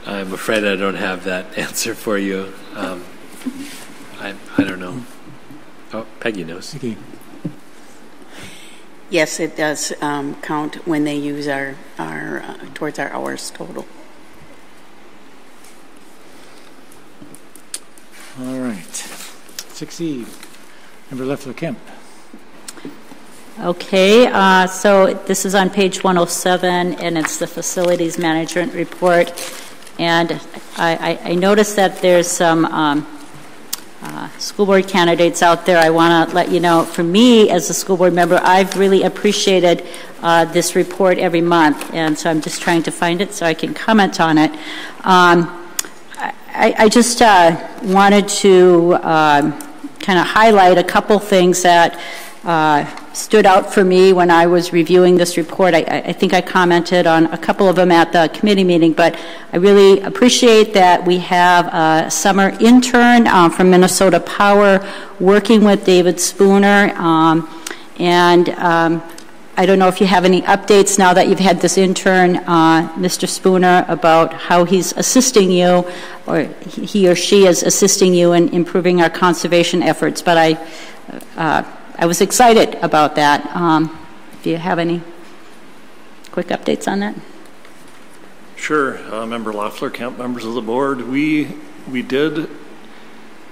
I'm afraid I don't have that answer for you. I don't know. Oh, Peggy knows. Okay. Yes, it does count when they use our towards our hours total. All right. 6E. Member Leffler-Kemp. Okay, so this is on page 107, and it's the facilities management report. And I noticed that there's some school board candidates out there. I want to let you know, for me as a school board member, I've really appreciated this report every month, and so I'm just trying to find it so I can comment on it. I just wanted to kind of highlight a couple things that stood out for me when I was reviewing this report. I think I commented on a couple of them at the committee meeting, but I really appreciate that we have a summer intern from Minnesota Power working with David Spooner. And I don't know if you have any updates now that you've had this intern, Mr. Spooner, about how he's assisting you, or he or she is assisting you in improving our conservation efforts. But I was excited about that. Do you have any quick updates on that? Sure. Member Leffler-Kemp, members of the board, we did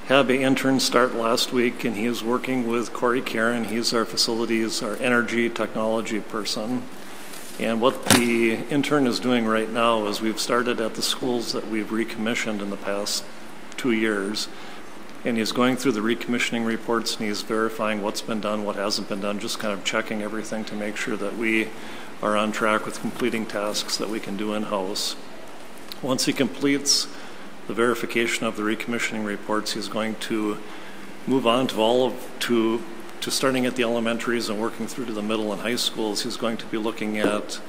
have an intern start last week, and he is working with Corey Karen. He's our facilities, our energy technology person. And what the intern is doing right now is we've started at the schools that we've recommissioned in the past 2 years, and he's going through the recommissioning reports and he's verifying what's been done, what hasn't been done, just kind of checking everything to make sure that we are on track with completing tasks that we can do in-house. Once he completes the verification of the recommissioning reports, he's going to move on to starting at the elementaries and working through to the middle and high schools. He's going to be looking at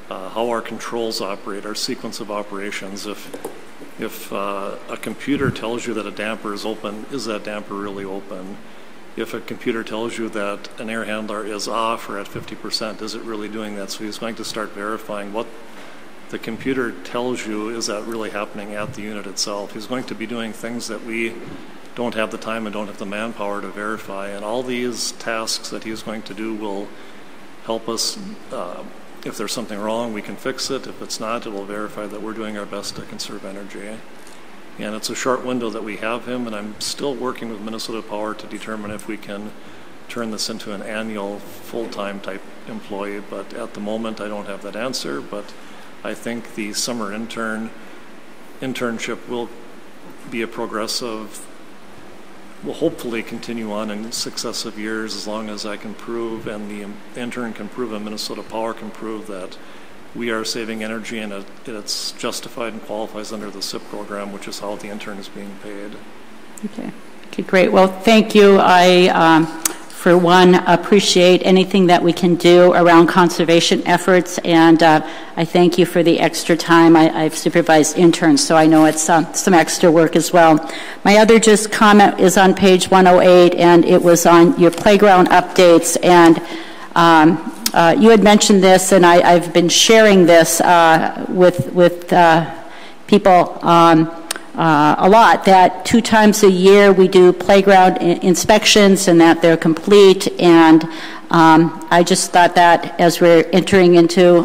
how our controls operate, our sequence of operations. If a computer tells you that a damper is open, is that damper really open? If a computer tells you that an air handler is off or at 50%, is it really doing that? So he's going to start verifying what the computer tells you, is that really happening at the unit itself. He's going to be doing things that we don't have the time and don't have the manpower to verify, and all these tasks that he's going to do will help us. If there's something wrong, we can fix it. If it's not, it will verify that we're doing our best to conserve energy. And it's a short window that we have him, and I'm still working with Minnesota Power to determine if we can turn this into an annual full-time type employee, but at the moment I don't have that answer. But I think the summer internship will be a progressive, will hopefully continue on in successive years as long as I can prove and the intern can prove and Minnesota Power can prove that we are saving energy and it's justified and qualifies under the SIP program, which is how the intern is being paid. Okay, great. Well, thank you. I, for one, appreciate anything that we can do around conservation efforts, and I thank you for the extra time. I've supervised interns, so I know it's some extra work as well. My other just comment is on page 108, and it was on your playground updates, and you had mentioned this, and I've been sharing this with people a lot, that 2 times a year we do playground inspections and that they're complete. And I just thought that as we're entering into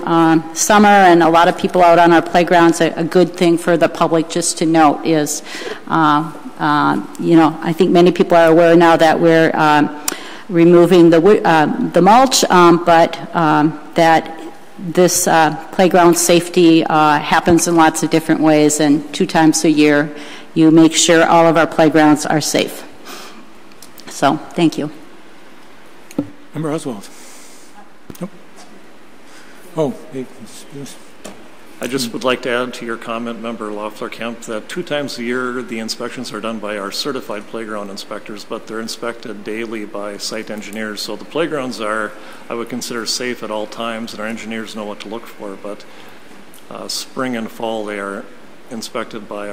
summer and a lot of people out on our playgrounds, a good thing for the public just to note is, I think many people are aware now that we're removing the mulch, but that this playground safety happens in lots of different ways, and 2 times a year you make sure all of our playgrounds are safe. So, thank you. Member Oswald. Nope. Oh, I just would like to add to your comment, Member Loeffler-Kemp, that 2 times a year the inspections are done by our certified playground inspectors, but they're inspected daily by site engineers. So the playgrounds are, I would consider, safe at all times, and our engineers know what to look for. But spring and fall, they are inspected by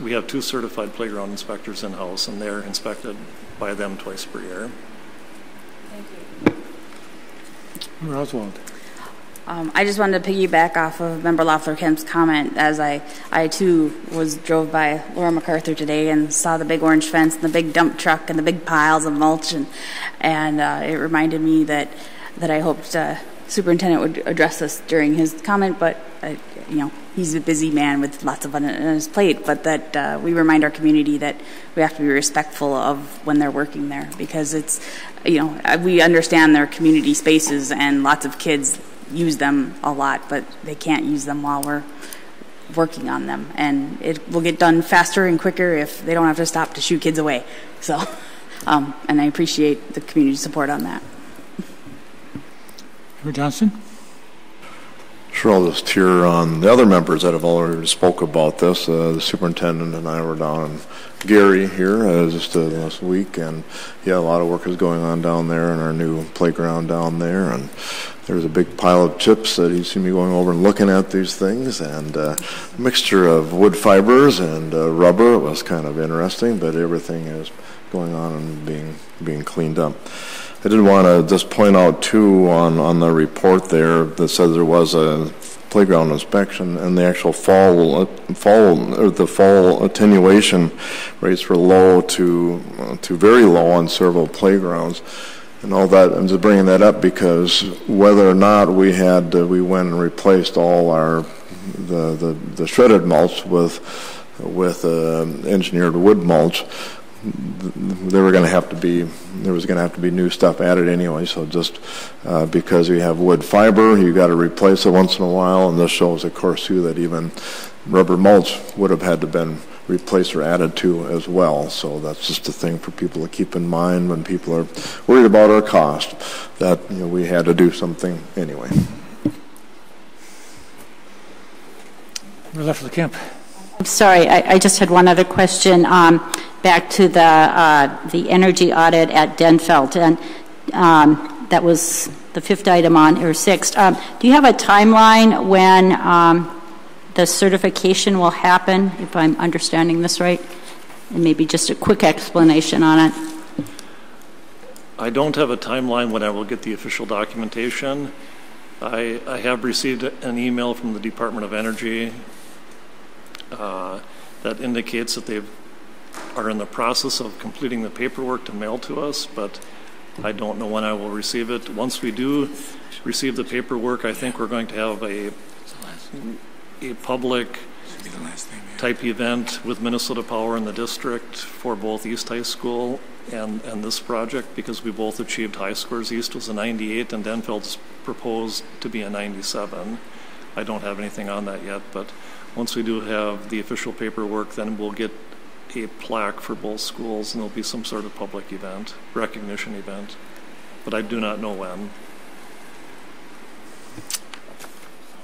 we have 2 certified playground inspectors in-house, and they're inspected by them twice per year. Thank you. Member Oswald. I just wanted to piggyback off of Member Loeffler-Kemp's comment, as I too drove by Laura MacArthur today and saw the big orange fence and the big dump truck and the big piles of mulch, and it reminded me that I hoped Superintendent would address this during his comment, but he's a busy man with lots of on his plate, but that we remind our community that we have to be respectful of when they're working there, because it's, we understand their community spaces and lots of kids use them a lot, but they can't use them while we're working on them, and it will get done faster and quicker if they don't have to stop to shoo kids away. So, and I appreciate the community support on that. Member Johnston. Sure, I'll just hear on the other members that have already spoke about this. The superintendent and I were down in Gary here just last week, and a lot of work is going on down there in our new playground down there, and there's a big pile of chips that you see me going over and looking at these things, and a mixture of wood fibers and rubber. It was kind of interesting, but everything is going on and being cleaned up. I did want to just point out too on the report there that says there was a playground inspection, and the actual fall attenuation rates were low to very low on several playgrounds. And all that, I'm just bringing that up because whether or not we went and replaced all the shredded mulch with engineered wood mulch, there was going to have to be new stuff added anyway. So just because you have wood fiber, you got to replace it once in a while, and this shows, of course, too, that even rubber mulch would have had to been replaced or added to as well. So that's just a thing for people to keep in mind when people are worried about our cost, that we had to do something anyway. Left of the camp. I'm sorry, I just had one other question. Back to the energy audit at Denfeld, and that was the fifth item on, or sixth. Do you have a timeline when the certification will happen, if I'm understanding this right? And maybe just a quick explanation on it. I don't have a timeline when I will get the official documentation. I have received an email from the Department of Energy that indicates that they are in the process of completing the paperwork to mail to us, but I don't know when I will receive it. Once we do receive the paperwork, I think we're going to have a public type event with Minnesota Power in the district for both East High School and this project, because we both achieved high scores. East was a 98 and Denfeld's proposed to be a 97. I don't have anything on that yet, but once we do have the official paperwork, then we'll get a plaque for both schools, and there'll be some sort of public event, recognition event, but I do not know when.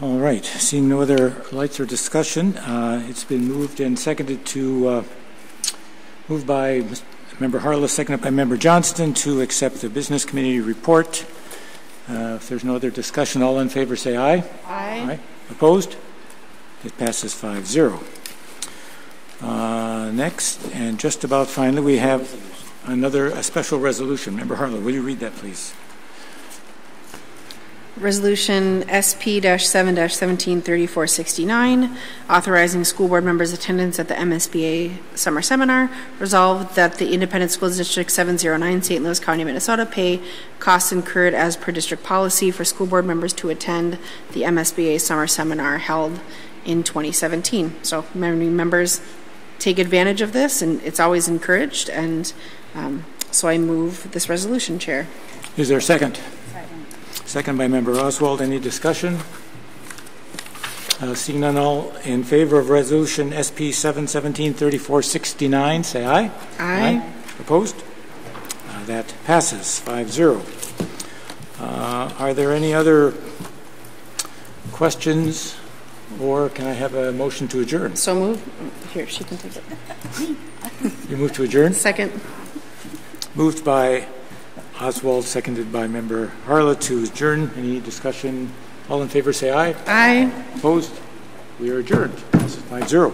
All right, seeing no other lights or discussion, it's been moved and seconded to, moved by Member Harless, seconded by Member Johnston, to accept the Business Committee report. If there's no other discussion, all in favor say aye. Aye. Aye. Opposed? It passes 5-0. Next, and just about finally, we have a special resolution. Member Harlow, will you read that, please? Resolution SP-7-173469, authorizing school board members' attendance at the MSBA Summer Seminar. Resolved that the Independent School District 709, St. Louis County, Minnesota, pay costs incurred as per district policy for school board members to attend the MSBA Summer Seminar held in 2017. So many members take advantage of this, and it's always encouraged, and so I move this resolution, Chair. Is there a second? Second by Member Oswald. Any discussion? Seeing none, all in favor of Resolution SP 7-17-3469, say aye. Aye. Opposed? That passes 5-0. Are there any other questions, or can I have a motion to adjourn? So move. Here, she can take it. You move to adjourn? Second. Moved by Oswald, seconded by Member Harla to adjourn. Any discussion? All in favor say aye. Aye. Opposed? We are adjourned. Passes 5-0.